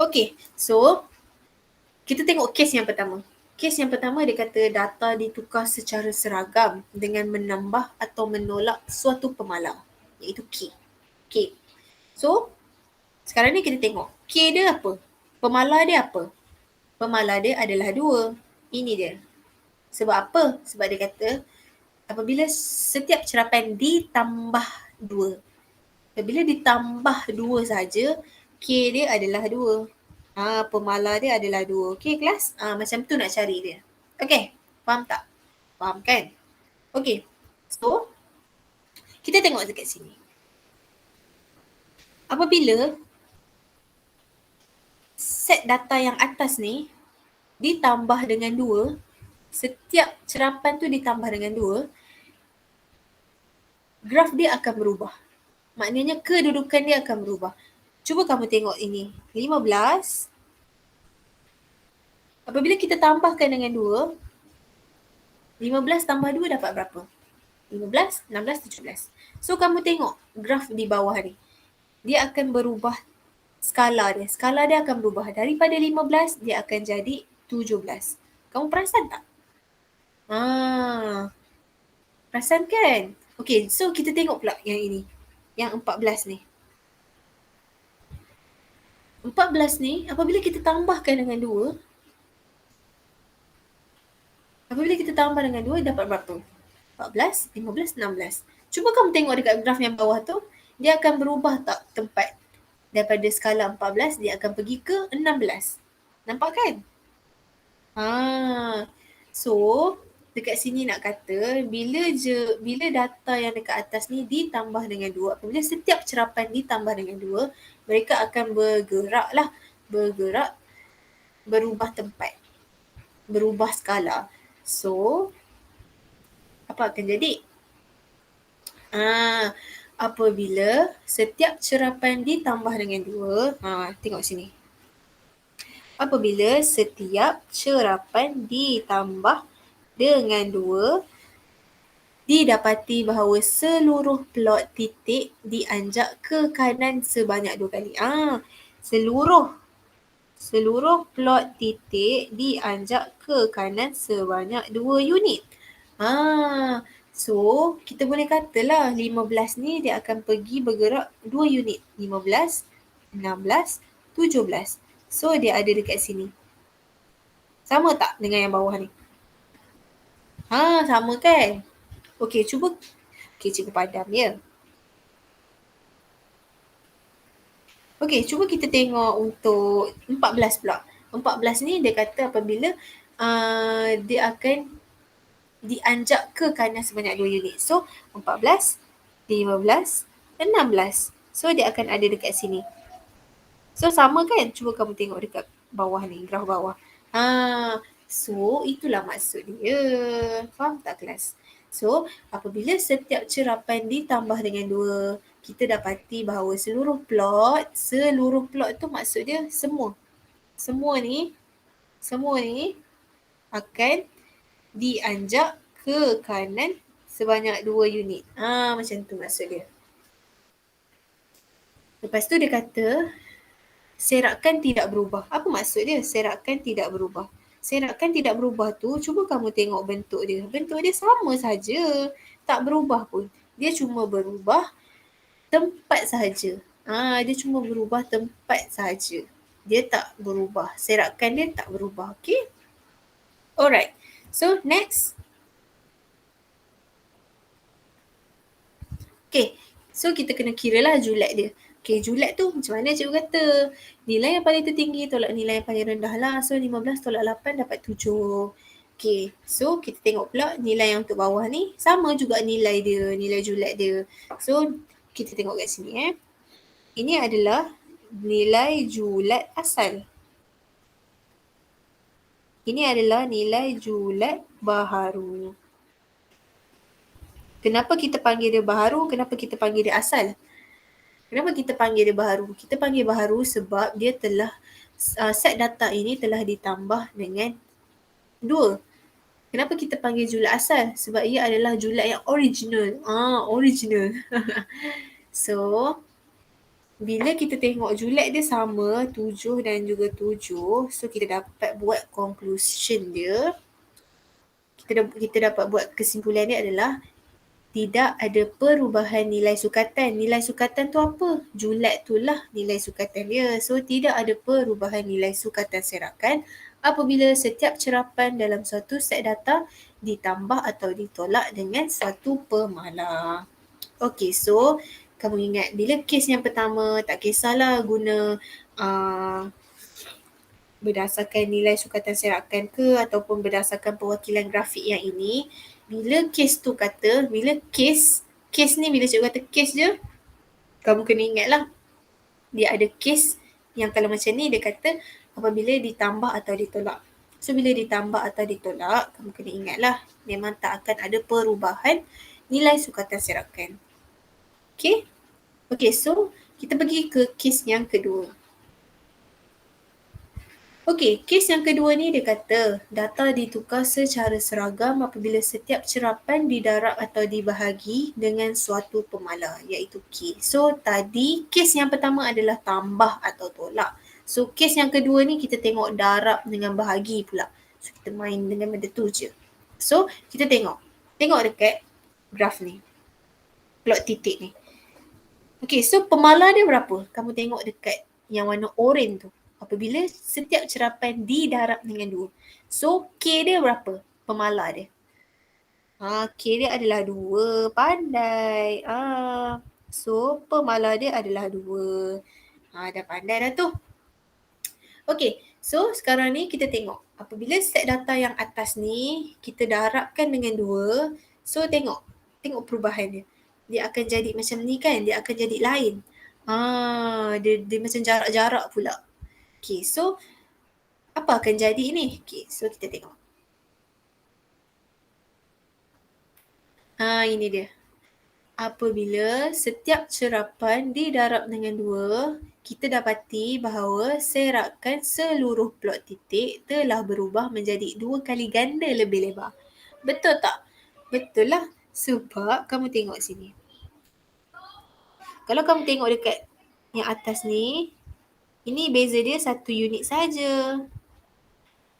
Okay, so kita tengok kes yang pertama. Kes yang pertama dia kata data ditukar secara seragam dengan menambah atau menolak suatu pemalar, iaitu K. K. So, sekarang ni kita tengok K dia apa? Pemalar dia apa? Pemalar dia adalah 2. Ini dia. Sebab apa? Sebab dia kata apabila setiap cerapan ditambah 2. Apabila ditambah 2 saja, K dia adalah 2. Pemalar dia adalah 2. Okay kelas? Macam tu nak cari dia. Okay, faham tak? Faham kan? Okay, so kita tengok dekat sini. Apabila set data yang atas ni ditambah dengan 2, setiap cerapan tu ditambah dengan 2, graf dia akan berubah. Maknanya kedudukan dia akan berubah. Cuba kamu tengok ini. 15. Apabila kita tambahkan dengan 2, 15 tambah 2 dapat berapa? 15, 16, 17. So kamu tengok graf di bawah ni. Dia akan berubah skala dia. Skala dia akan berubah. Daripada 15, dia akan jadi 17. Kamu perasan tak? Perasan kan? Okay, so kita tengok pula yang ini. Yang 14 ni. 14 ni, apabila kita tambahkan dengan 2, apabila kita tambah dengan 2, dapat berapa? 14, 15, 16. Cuba kamu tengok dekat graf yang bawah tu, dia akan berubah tak tempat? Daripada skala 14, dia akan pergi ke 16. Nampak kan? So, dekat sini nak kata, bila data yang dekat atas ni ditambah dengan 2, apabila setiap cerapan ditambah dengan 2, mereka akan bergerak, berubah tempat, berubah skala. So, apa akan jadi? Apabila setiap cerapan ditambah dengan 2, tengok sini. Apabila setiap cerapan ditambah dengan 2, didapati bahawa seluruh plot titik dianjak ke kanan sebanyak 2 kali. Seluruh plot titik dianjak ke kanan sebanyak 2 unit. So, kita boleh katalah 15 ni dia akan pergi bergerak 2 unit. 15, 16, 17. So, dia ada dekat sini. Sama tak dengan yang bawah ni? Sama kan? Okey, cikgu padam ya. Okey, cuba kita tengok untuk 14 pula. 14 ni dia kata apabila dia akan dianjak ke kanan sebanyak 2 unit. So, 14, 15, 16. So, dia akan ada dekat sini. So, sama kan? Cuba kamu tengok dekat bawah ni, graf bawah. So, itulah maksud dia. Faham tak kelas? So, apabila setiap cerapan ditambah dengan 2, kita dapati bahawa seluruh plot tu maksud dia semua. Semua ni akan dianjak ke kanan sebanyak 2 unit. Macam tu maksud dia. Lepas tu dia kata, serakan tidak berubah. Apa maksud dia? Serakan tidak berubah. Serakan tidak berubah tu, cuba kamu tengok bentuk dia. Bentuk dia sama saja. Tak berubah pun. Dia cuma berubah tempat sahaja. Dia cuma berubah tempat sahaja. Dia tak berubah. Serakan dia tak berubah. Okay? Alright. So, next. Okay. So, kita kena kira lah julat dia. Okay, julat tu macam mana cikgu kata? Nilai yang paling tertinggi tolak nilai yang paling rendah lah. So 15 tolak 8 dapat 7. Okay, so kita tengok pula nilai yang untuk bawah ni sama juga nilai dia, nilai julat dia. So kita tengok kat sini Ini adalah nilai julat asal. Ini adalah nilai julat baharu. Kenapa kita panggil dia baharu? Kenapa kita panggil dia asal? Kenapa kita panggil dia baharu? Kita panggil baharu sebab dia telah set data ini telah ditambah dengan 2. Kenapa kita panggil julat asal? Sebab ia adalah julat yang original. Original. So, bila kita tengok julat dia sama 7 dan juga 7, so kita dapat buat conclusion dia. Kita dapat buat kesimpulan dia adalah tidak ada perubahan nilai sukatan. Nilai sukatan tu apa? Julat tu lah nilai sukatan dia. So tidak ada perubahan nilai sukatan serakan apabila setiap cerapan dalam suatu set data ditambah atau ditolak dengan satu pemalar. Okay, so kamu ingat bila kes yang pertama tak kisahlah guna berdasarkan nilai sukatan serakan ke ataupun berdasarkan perwakilan grafik yang ini, bila kes tu kata, bila kes ni bila cikgu kata kes je, kamu kena ingat lah, dia ada kes yang kalau macam ni dia kata apabila ditambah atau ditolak. So bila ditambah atau ditolak, kamu kena ingat lah, memang tak akan ada perubahan nilai sukatan serakan. Okay? Okay, so kita pergi ke kes yang kedua. Okey, kes yang kedua ni dia kata data ditukar secara seragam apabila setiap cerapan didarab atau dibahagi dengan suatu pemalar iaitu K. So tadi kes yang pertama adalah tambah atau tolak. So kes yang kedua ni kita tengok darab dengan bahagi pula. So kita main dengan benda tu je. So kita tengok dekat graf ni. Plot titik ni. Okey, so pemalar dia berapa? Kamu tengok dekat yang warna oranye tu. Apabila setiap cerapan didarab dengan 2. So, K dia berapa? Pemalar dia. K dia adalah 2. Pandai. So, pemalar dia adalah 2. Dah pandai dah tu. Okay, so sekarang ni kita tengok. Apabila set data yang atas ni, kita darabkan dengan 2. So, tengok perubahan dia. Dia akan jadi macam ni kan? Dia akan jadi lain. Dia macam jarak-jarak pula. Okay, so apa akan jadi ni? Okay, so kita tengok. Ini dia. Apabila setiap cerapan didarab dengan 2, kita dapati bahawa serakan seluruh plot titik telah berubah menjadi 2 kali ganda lebih lebar. Betul tak? Betul lah. Sebab kamu tengok sini. Kalau kamu tengok dekat yang atas ni, ini beza dia 1 unit saja.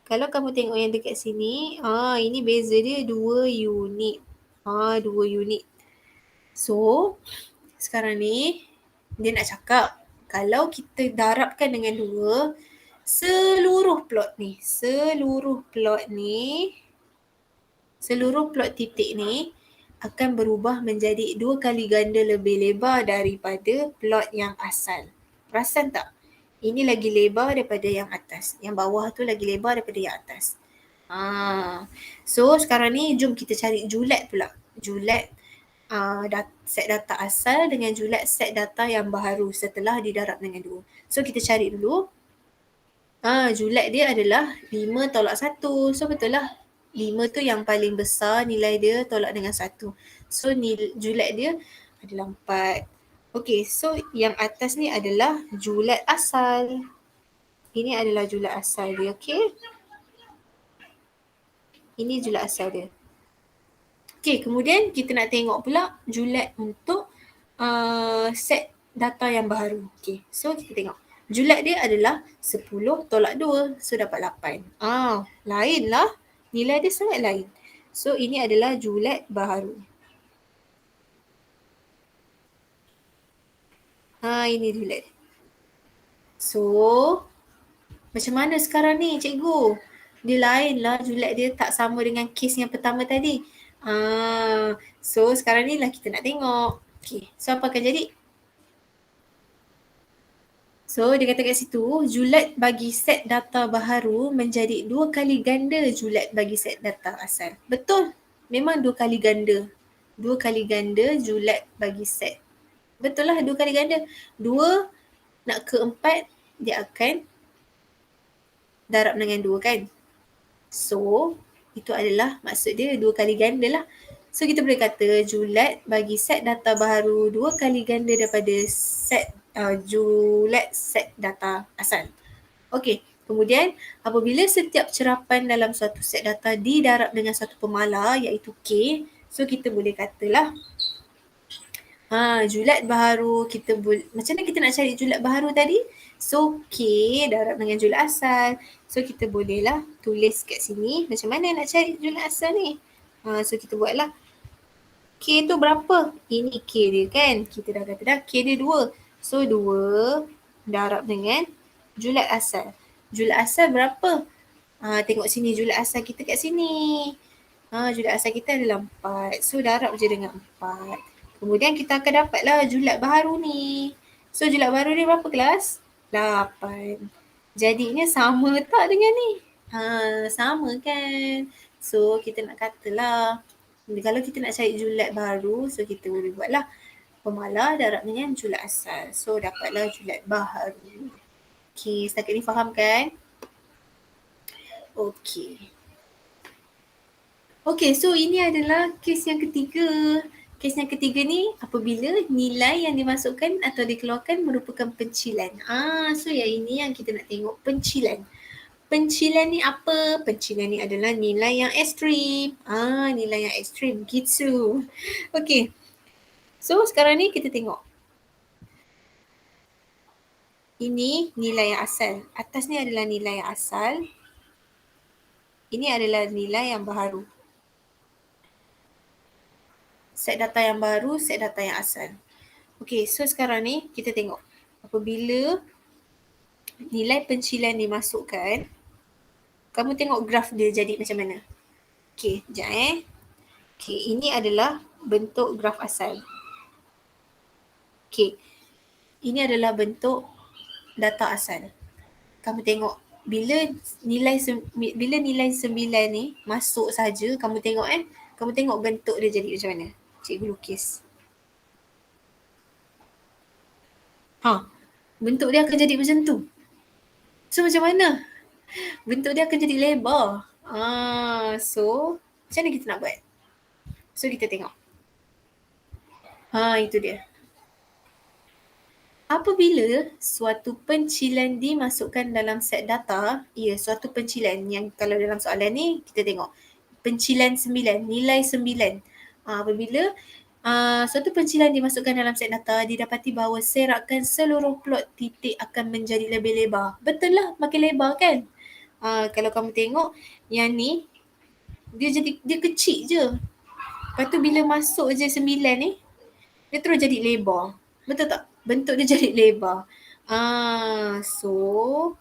Kalau kamu tengok yang dekat sini, ini beza dia 2 unit. 2 unit. So, sekarang ni dia nak cakap kalau kita darabkan dengan 2, seluruh plot titik ni akan berubah menjadi 2 kali ganda lebih lebar daripada plot yang asal. Perasan tak? Ini lagi lebar daripada yang atas. Yang bawah tu lagi lebar daripada yang atas. So sekarang ni jom kita cari julat pula. Julat set data asal dengan julat set data yang baharu setelah didarab dengan 2. So kita cari dulu. Julat dia adalah 5 tolak 1. So betul lah. 5 tu yang paling besar nilai dia tolak dengan 1. So julat dia adalah 4. Okay, so yang atas ni adalah julat asal. Ini adalah julat asal dia, okay? Ini julat asal dia. Okay, kemudian kita nak tengok pula julat untuk set data yang baharu. Okay, so kita tengok. Julat dia adalah 10 tolak 2. So dapat 8. Lain lah. Nilai dia sangat lain. So ini adalah julat baharu. Ini julat. So, macam mana sekarang ni cikgu? Dia lain lah, julat dia tak sama dengan kes yang pertama tadi. So sekarang ni lah kita nak tengok. Okay, so apa akan jadi? So dia kata kat situ, julat bagi set data baharu menjadi 2 kali ganda julat bagi set data asal. Betul. Memang 2 kali ganda. 2 kali ganda julat bagi set. Betul lah 2 kali ganda. 2 nak ke 4 dia akan darab dengan 2 kan. So itu adalah maksud dia 2 kali ganda lah. So kita boleh kata julat bagi set data baharu 2 kali ganda daripada set julat set data asal. Okey, kemudian apabila setiap cerapan dalam suatu set data didarab dengan satu pemala iaitu K, so kita boleh katalah julat baharu kita macam mana kita nak cari julat baharu tadi? So K darab dengan julat asal. So kita bolehlah tulis kat sini macam mana nak cari julat asal ni. So kita buatlah K tu berapa? Ini K dia kan. Kita dah kata dah K dia 2. So 2 darab dengan julat asal. Julat asal berapa? Tengok sini julat asal kita kat sini. Julat asal kita adalah 4. So darab je dengan 4. Kemudian kita akan dapatlah julat baharu ni. So julat baharu ni berapa kelas? 8. Jadinya sama tak dengan ni? Sama kan? So kita nak katalah kalau kita nak cari julat baru, so kita boleh buatlah pemala darab dengan julat asal. So dapatlah julat baharu. Okay, setakat ni faham kan? Okay. Okay, so ini adalah kes yang ketiga. Kes yang ketiga ni apabila nilai yang dimasukkan atau dikeluarkan merupakan pencilan. So yang ini yang kita nak tengok pencilan. Pencilan ni apa? Pencilan ni adalah nilai yang ekstrim. Nilai yang ekstrim gitu. Okay. So sekarang ni kita tengok. Ini nilai yang asal. Atas ni adalah nilai yang asal. Ini adalah nilai yang baharu. Set data yang baru, set data yang asal. Okay, so sekarang ni kita tengok. Apabila nilai pencilan dimasukkan, kamu tengok graf dia jadi macam mana. Okay, sekejap Okay, ini adalah bentuk graf asal. Okay, ini adalah bentuk data asal. Kamu tengok bila nilai 9 ni masuk saja, kamu tengok kamu tengok bentuk dia jadi macam mana. Cikgu lukis. Bentuk dia akan jadi macam tu. So macam mana? Bentuk dia akan jadi lebar. So macam mana kita nak buat? So kita tengok. Itu dia. Apabila suatu pencilan dimasukkan dalam set data, suatu pencilan yang kalau dalam soalan ni kita tengok pencilan 9, nilai 9. Apabila suatu pencilan dimasukkan dalam set data, didapati bahawa serakan seluruh plot titik akan menjadi lebih lebar. Betul lah, makin lebar kan? Kalau kamu tengok yang ni, dia kecil je. Lepas tu bila masuk je 9 ni, dia terus jadi lebar. Betul tak? Bentuk dia jadi lebar. So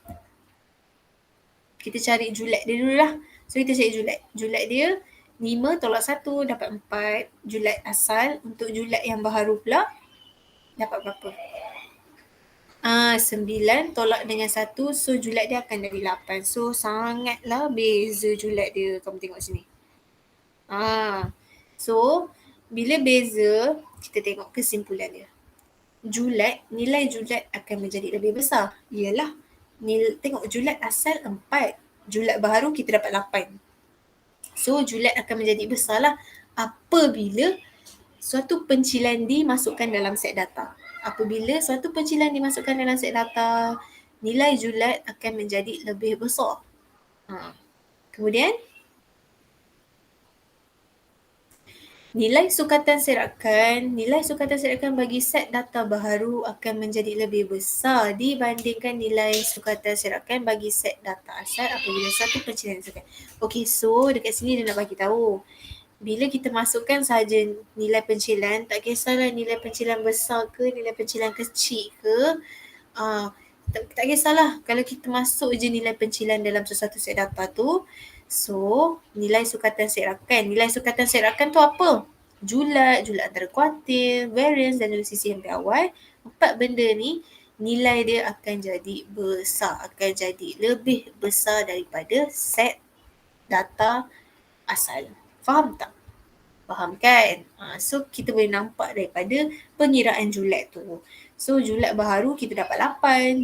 kita cari julat dia dulu lah. So kita cari julat. Julat dia 5 tolak 1 dapat 4. Julat asal untuk julat yang baharu pula dapat berapa? 9 tolak dengan 1. So julat dia akan dari 8. So sangatlah beza julat dia. Kamu tengok sini. So bila beza, kita tengok kesimpulan dia. Nilai julat akan menjadi lebih besar. Ialah tengok julat asal 4. Julat baharu kita dapat 8. So julat akan menjadi besar lah apabila suatu pencilan dimasukkan dalam set data. Apabila suatu pencilan dimasukkan dalam set data, nilai julat akan menjadi lebih besar. Kemudian nilai sukatan serakan bagi set data baharu akan menjadi lebih besar dibandingkan nilai sukatan serakan bagi set data asal apabila satu pencilan disukkan. Okay, so dekat sini dia nak bagi tahu. Bila kita masukkan saja nilai pencilan, tak kisahlah nilai pencilan besar ke, nilai pencilan kecil ke, tak kisahlah kalau kita masuk je nilai pencilan dalam sesuatu set data tu. So, nilai sukatan serakan. Nilai sukatan serakan tu apa? Julat antara kuartil, variance dan juga sisi hampir awal. 4 benda ni nilai dia akan jadi besar, akan jadi lebih besar daripada set data asal. Faham tak? Faham kan? So kita boleh nampak daripada pengiraan julat tu. So julat baharu kita dapat 8,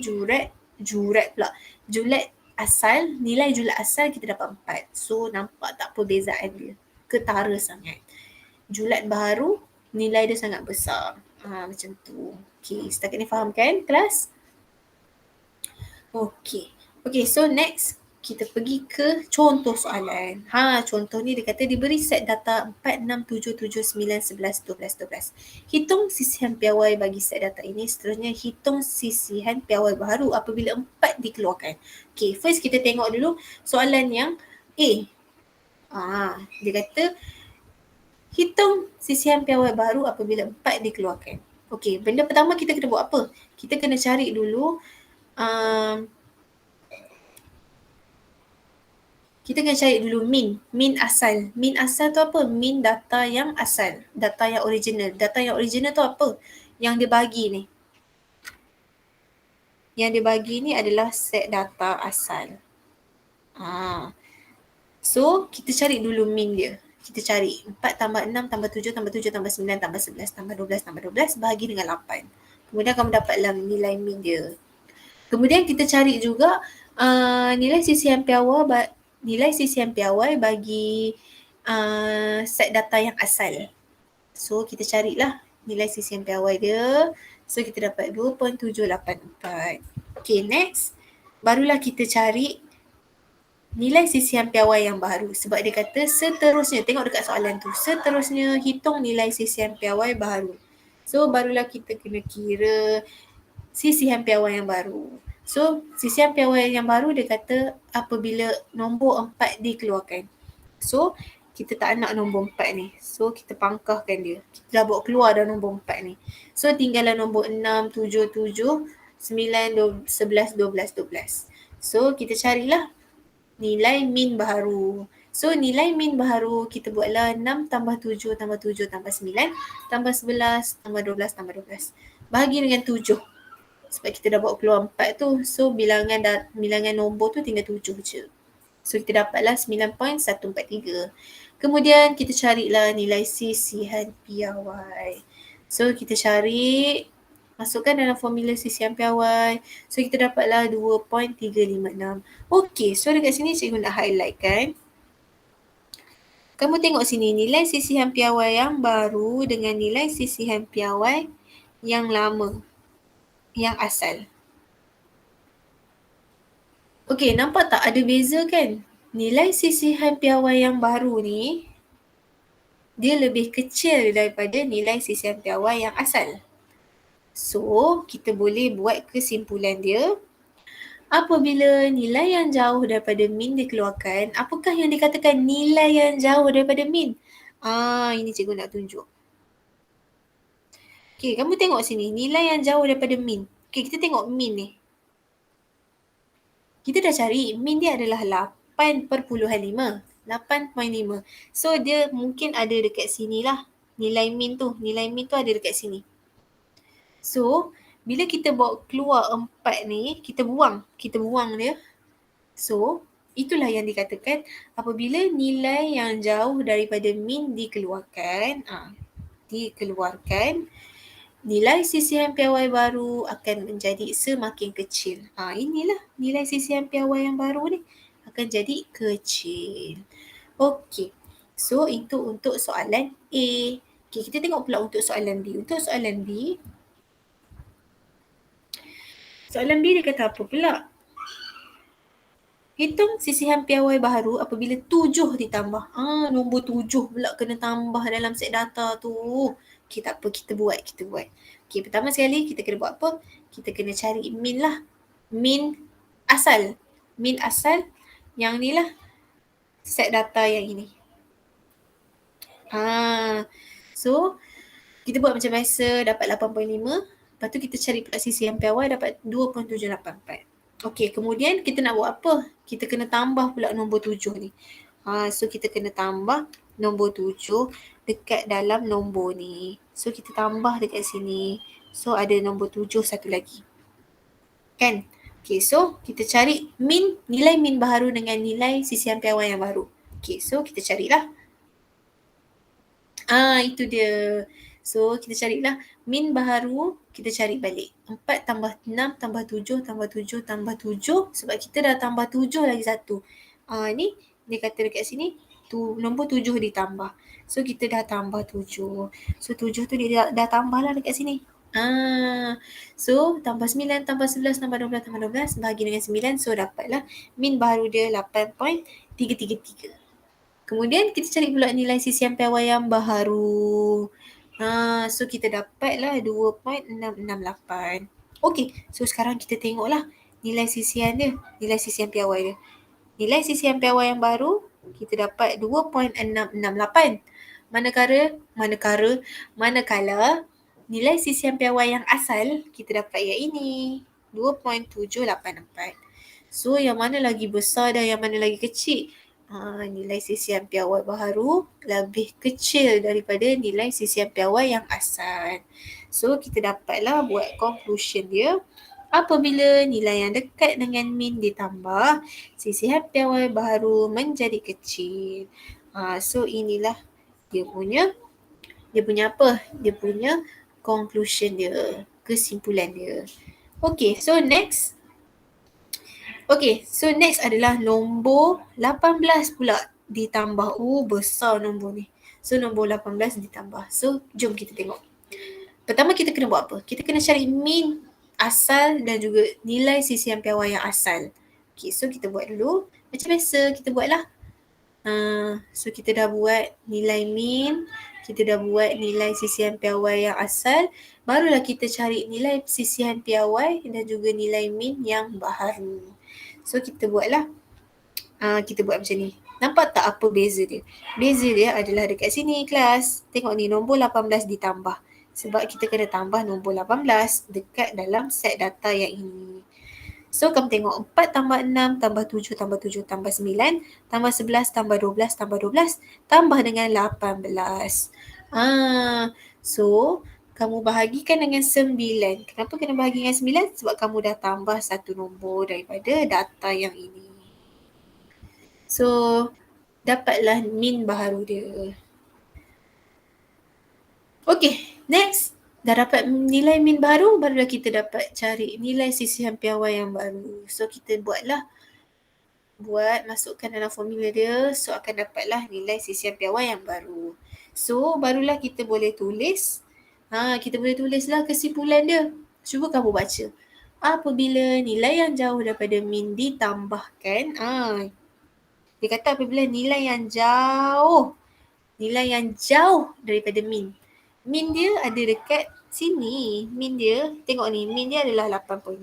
julat asal, nilai julat asal kita dapat 4. So nampak tak perbezaan dia? Ketara sangat. Julat baharu nilai dia sangat besar. Macam tu. Okay, setakat ni faham kan kelas? Okay. Okay, so next kita pergi ke contoh soalan. Contoh ni dia kata diberi set data 4, 6, 7, 7, 9, 11, 12, 12. Hitung sisihan piawai bagi set data ini. Seterusnya hitung sisihan piawai baharu apabila 4 dikeluarkan. Okay, first kita tengok dulu soalan yang A. Dia kata hitung sisihan piawai baru apabila 4 dikeluarkan. Okay, benda pertama kita kena buat apa? Kita kena cari dulu kita kena cari dulu min asal. Min asal tu apa? Min data yang asal, data yang original. Data yang original tu apa? Yang dia bagi ni. Yang dia bagi ni adalah set data asal. So, kita cari dulu min dia. Kita cari 4 tambah 6 tambah 7 tambah 7 tambah 9 tambah 11 tambah 12 tambah 12 bahagi dengan 8. Kemudian kamu dapatlah nilai min dia. Kemudian kita cari juga nilai sisihan piawai bagi set data yang asal. So kita carilah nilai sisihan piawai dia. So kita dapat 2.784. Okay, next. Barulah kita cari nilai sisihan piawai yang baru. Sebab dia kata seterusnya, tengok dekat soalan tu. Seterusnya hitung nilai sisihan piawai baru. So barulah kita kena kira sisihan piawai yang baru. So, sisihan piawai yang baru dia kata apabila nombor 4 dikeluarkan. So, kita tak nak nombor 4 ni. So, kita pangkahkan dia. Kita dah bawa keluar dah nombor 4 ni. So, tinggallah nombor 6, 7, 7, 9, 11, 12, 12. So, kita carilah nilai min baharu. So, nilai min baharu kita buatlah 6 tambah 7 tambah 7 tambah 9 tambah 11 tambah 12 tambah 12. Bahagi dengan 7. Sebab kita dah bawa keluar 4 tu. So bilangan nombor tu tinggal 7 je. So kita dapatlah 9.143. Kemudian kita carilah nilai sisihan piawai. So kita cari, masukkan dalam formula sisihan piawai. So kita dapatlah 2.356. Okay, so dekat sini cikgu nak highlight kan. Kamu tengok sini nilai sisihan piawai yang baru dengan nilai sisihan piawai yang lama. Yang asal. Okey, nampak tak ada beza kan? Nilai sisihan piawai yang baru ni, dia lebih kecil daripada nilai sisihan piawai yang asal. So, kita boleh buat kesimpulan dia. Apabila nilai yang jauh daripada min dikeluarkan, apakah yang dikatakan nilai yang jauh daripada min? Ini cikgu nak tunjuk. Okey, kamu tengok sini, nilai yang jauh daripada min. Okey, kita tengok min ni. Kita dah cari, min dia adalah 8.5. 8.5. So, dia mungkin ada dekat sini lah. Nilai min tu ada dekat sini. So, bila kita bawa keluar 4 ni, kita buang dia. So, itulah yang dikatakan apabila nilai yang jauh daripada min dikeluarkan, nilai sisihan piawai baru akan menjadi semakin kecil. Inilah nilai sisihan piawai yang baru ni akan jadi kecil. Okey. So, itu untuk soalan A. Okey, kita tengok pula untuk soalan B. Untuk soalan B, dia kata apa pula? Hitung sisihan piawai baharu apabila 7 ditambah. Nombor 7 pula kena tambah dalam set data tu. Okey, tak apa, kita buat. Okey, pertama sekali kita kena buat apa? Kita kena cari min lah. Min asal. Yang ni lah. Set data yang ini. So, kita buat macam biasa, dapat 8.5. Lepas tu kita cari pula sisihan piawai, dapat 2.784. Okey, kemudian kita nak buat apa? Kita kena tambah pula nombor 7 ni. So kita kena tambah nombor 7 dekat dalam nombor ni. So kita tambah dekat sini. So ada nombor 7 satu lagi. Kan? Okay, so kita cari nilai min baharu dengan nilai sisian piawai yang baru. Okay, so kita carilah. Itu dia. So, kita carilah min baharu, kita cari balik. 4 tambah 6 tambah 7 tambah 7 tambah 7 sebab kita dah tambah 7 lagi satu. Ni dia kata dekat sini nombor 7 ditambah. So, kita dah tambah 7. So, 7 tu dia dah tambah lah dekat sini. So tambah 9 tambah 11 tambah 12 tambah 12 bahagi dengan 9. So, dapatlah min baharu dia 8.333. Kemudian kita cari pula nilai sisian piawai yang baharu. So kita dapatlah 2.668. Okey, so sekarang kita tengoklah nilai sisian dia, nilai sisian piawai dia. Nilai sisian piawai yang baru kita dapat 2.668. Manakala nilai sisian piawai yang asal kita dapat yang ini 2.784. So yang mana lagi besar dan yang mana lagi kecil? Nilai sisian piawai baharu lebih kecil daripada nilai sisian piawai yang asal. So kita dapatlah buat conclusion dia. Apabila nilai yang dekat dengan min ditambah, sisian piawai baharu menjadi kecil. So inilah dia punya apa? Dia punya conclusion dia, kesimpulan dia. Okay, so next. Okay, so next adalah nombor 18 pula ditambah. Besar nombor ni. So nombor 18 ditambah. So jom kita tengok. Pertama kita kena buat apa? Kita kena cari min asal dan juga nilai sisian piawai yang asal. Okay, so kita buat dulu. Macam biasa kita buatlah. So kita dah buat nilai min, kita dah buat nilai sisian piawai yang asal, barulah kita cari nilai sisian piawai dan juga nilai min yang baharu. So kita buatlah. Kita buat macam ni. Nampak tak apa beza dia? Beza dia adalah dekat sini kelas. Tengok ni nombor 18 ditambah. Sebab kita kena tambah nombor 18 dekat dalam set data yang ini. So kamu tengok 4 tambah 6 tambah 7 tambah 7 tambah 9 tambah 11 tambah 12 tambah 12 tambah dengan 18. So kamu bahagikan dengan 9. Kenapa kena bahagi dengan 9? Sebab kamu dah tambah satu nombor daripada data yang ini. So dapatlah min baharu dia. Okay, next. Dah dapat nilai min baru, barulah kita dapat cari nilai sisian piawai yang baru. So kita masukkan dalam formula dia. So akan dapatlah nilai sisian piawai yang baru. So barulah kita boleh tulis. Kita boleh tulislah kesimpulan dia. Cuba kamu baca. Apabila nilai yang jauh daripada min ditambahkan. Dia kata apabila nilai yang jauh daripada min. Min dia ada dekat sini. Min dia, tengok ni, min dia adalah 8.5.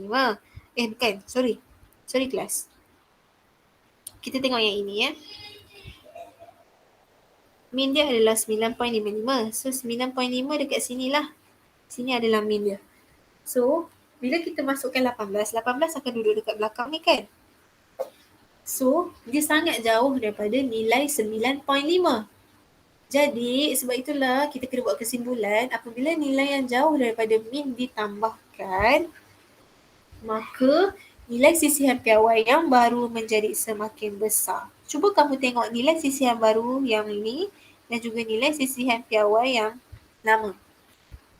Bukan, sorry kelas. Kita tengok yang ini ya. Min dia adalah 9.55. So 9.5 dekat sini lah. Sini adalah min dia. So bila kita masukkan 18 akan duduk dekat belakang ni kan. So dia sangat jauh daripada nilai 9.5. Jadi sebab itulah kita kena buat kesimpulan apabila nilai yang jauh daripada min ditambahkan, maka nilai sisian piawai yang baru menjadi semakin besar. Cuba kamu tengok nilai sisian baru yang ini dan juga nilai sisian piawai yang lama.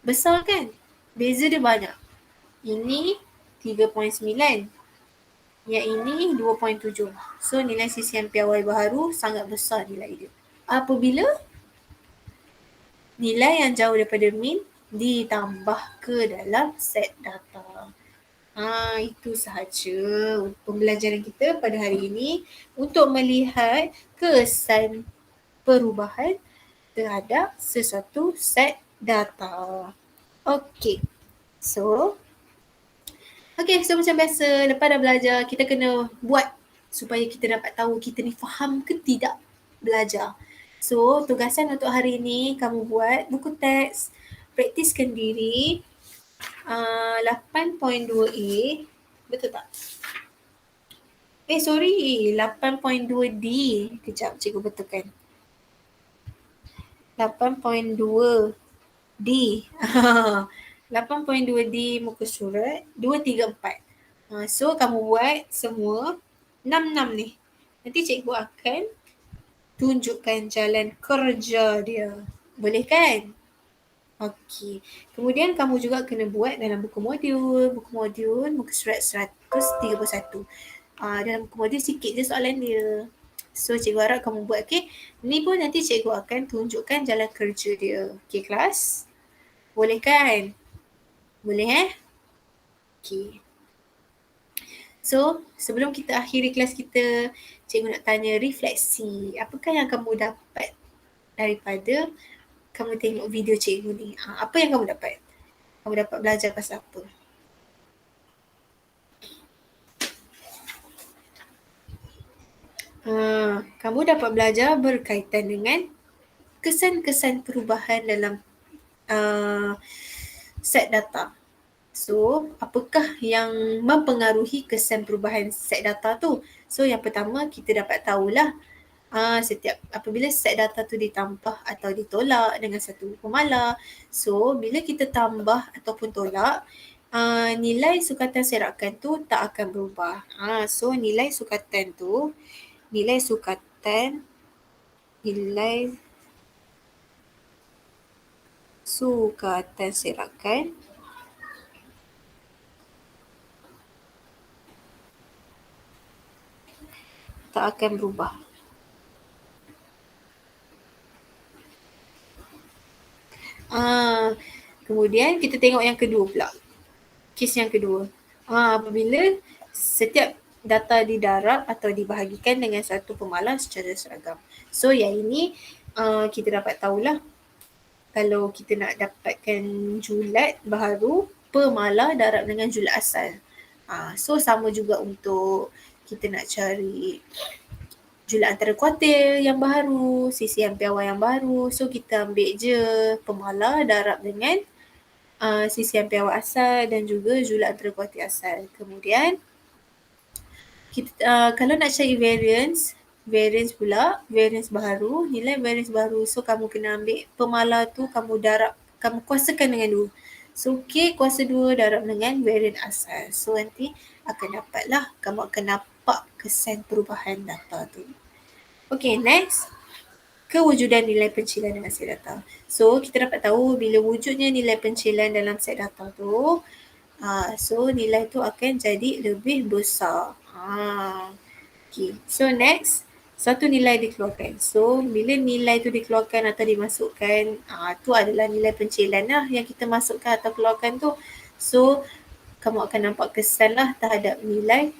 Besar kan? Beza dia banyak. Ini 3.9. Yang ini 2.7. So nilai sisian piawai baharu sangat besar nilai dia. Apabila nilai yang jauh daripada min ditambah ke dalam set data. Itu sahaja pembelajaran kita pada hari ini untuk melihat kesan perubahan terhadap sesuatu set data. Okay, so macam biasa lepas dah belajar kita kena buat supaya kita dapat tahu kita ni faham ke tidak belajar. So tugasan untuk hari ini kamu buat buku teks, praktiskan diri 8.2A, betul tak? 8.2D. Kejap cikgu betulkan. 8.2D. 8.2D muka surat 234. So kamu buat semua 6 ni. Nanti cikgu akan tunjukkan jalan kerja dia. Boleh kan? Okey. Kemudian kamu juga kena buat dalam buku modul. Buku modul muka surat 131. Dalam buku modul sikit je soalan dia. So cikgu harap kamu buat, okey. Ni pun nanti cikgu akan tunjukkan jalan kerja dia. Okey kelas? Boleh kan? Boleh Okey. So, sebelum kita akhiri kelas kita, cikgu nak tanya refleksi. Apakah yang kamu dapat daripada kamu tengok video cikgu ni? Apa yang kamu dapat? Kamu dapat belajar pasal apa? Kamu dapat belajar berkaitan dengan kesan-kesan perubahan dalam set data. So, apakah yang mempengaruhi kesan perubahan set data tu? So, yang pertama kita dapat tahulah setiap apabila set data tu ditambah atau ditolak dengan satu pemalar. So, bila kita tambah ataupun tolak, nilai sukatan serakan tu tak akan berubah. So, nilai sukatan serakan tak akan berubah. Kemudian kita tengok yang kedua pula. Kes yang kedua. Apabila setiap data didarab atau dibahagikan dengan satu pemalar secara seragam. So yang ini kita dapat tahulah kalau kita nak dapatkan julat baharu, pemalar darab dengan julat asal. So sama juga untuk kita nak cari julat antara kuartil yang baru, CCM piawai yang baru. So kita ambil je pemalar darab dengan CCM piawai asal dan juga julat antara kuartil asal. Kemudian kita, kalau nak cari variance baharu, nilai variance baharu. So kamu kena ambil pemalar tu, kamu kuasakan dengan 2. So K kuasa 2 darab dengan variance asal. So nanti kamu akan nampak kesan perubahan data tu. Okay, next. Kewujudan nilai pencilan dalam set data. So kita dapat tahu bila wujudnya nilai pencilan dalam set data tu, so nilai tu akan jadi lebih besar. Okay. So next, satu nilai dikeluarkan. So bila nilai tu dikeluarkan atau dimasukkan, tu adalah nilai pencilan lah yang kita masukkan atau keluarkan tu. So kamu akan nampak kesan lah terhadap nilai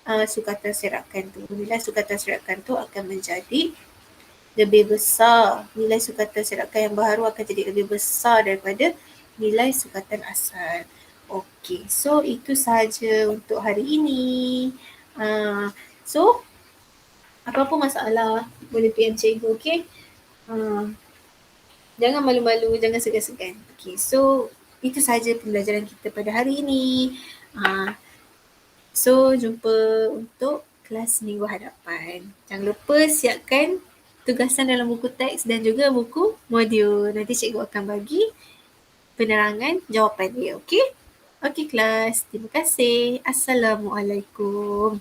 sukatan serakan tu. Nilai sukatan serakan tu akan menjadi lebih besar. Nilai sukatan serakan yang baru akan jadi lebih besar daripada nilai sukatan asal. Okey, so itu sahaja untuk hari ini. So, apa-apa masalah boleh PM cikgu, okey? Jangan malu-malu, jangan segan-segan. Okey, so itu sahaja pembelajaran kita pada hari ini. So, jumpa untuk kelas minggu hadapan. Jangan lupa siapkan tugasan dalam buku teks dan juga buku modul. Nanti cikgu akan bagi penerangan jawapan dia, okey? Okey kelas, terima kasih. Assalamualaikum.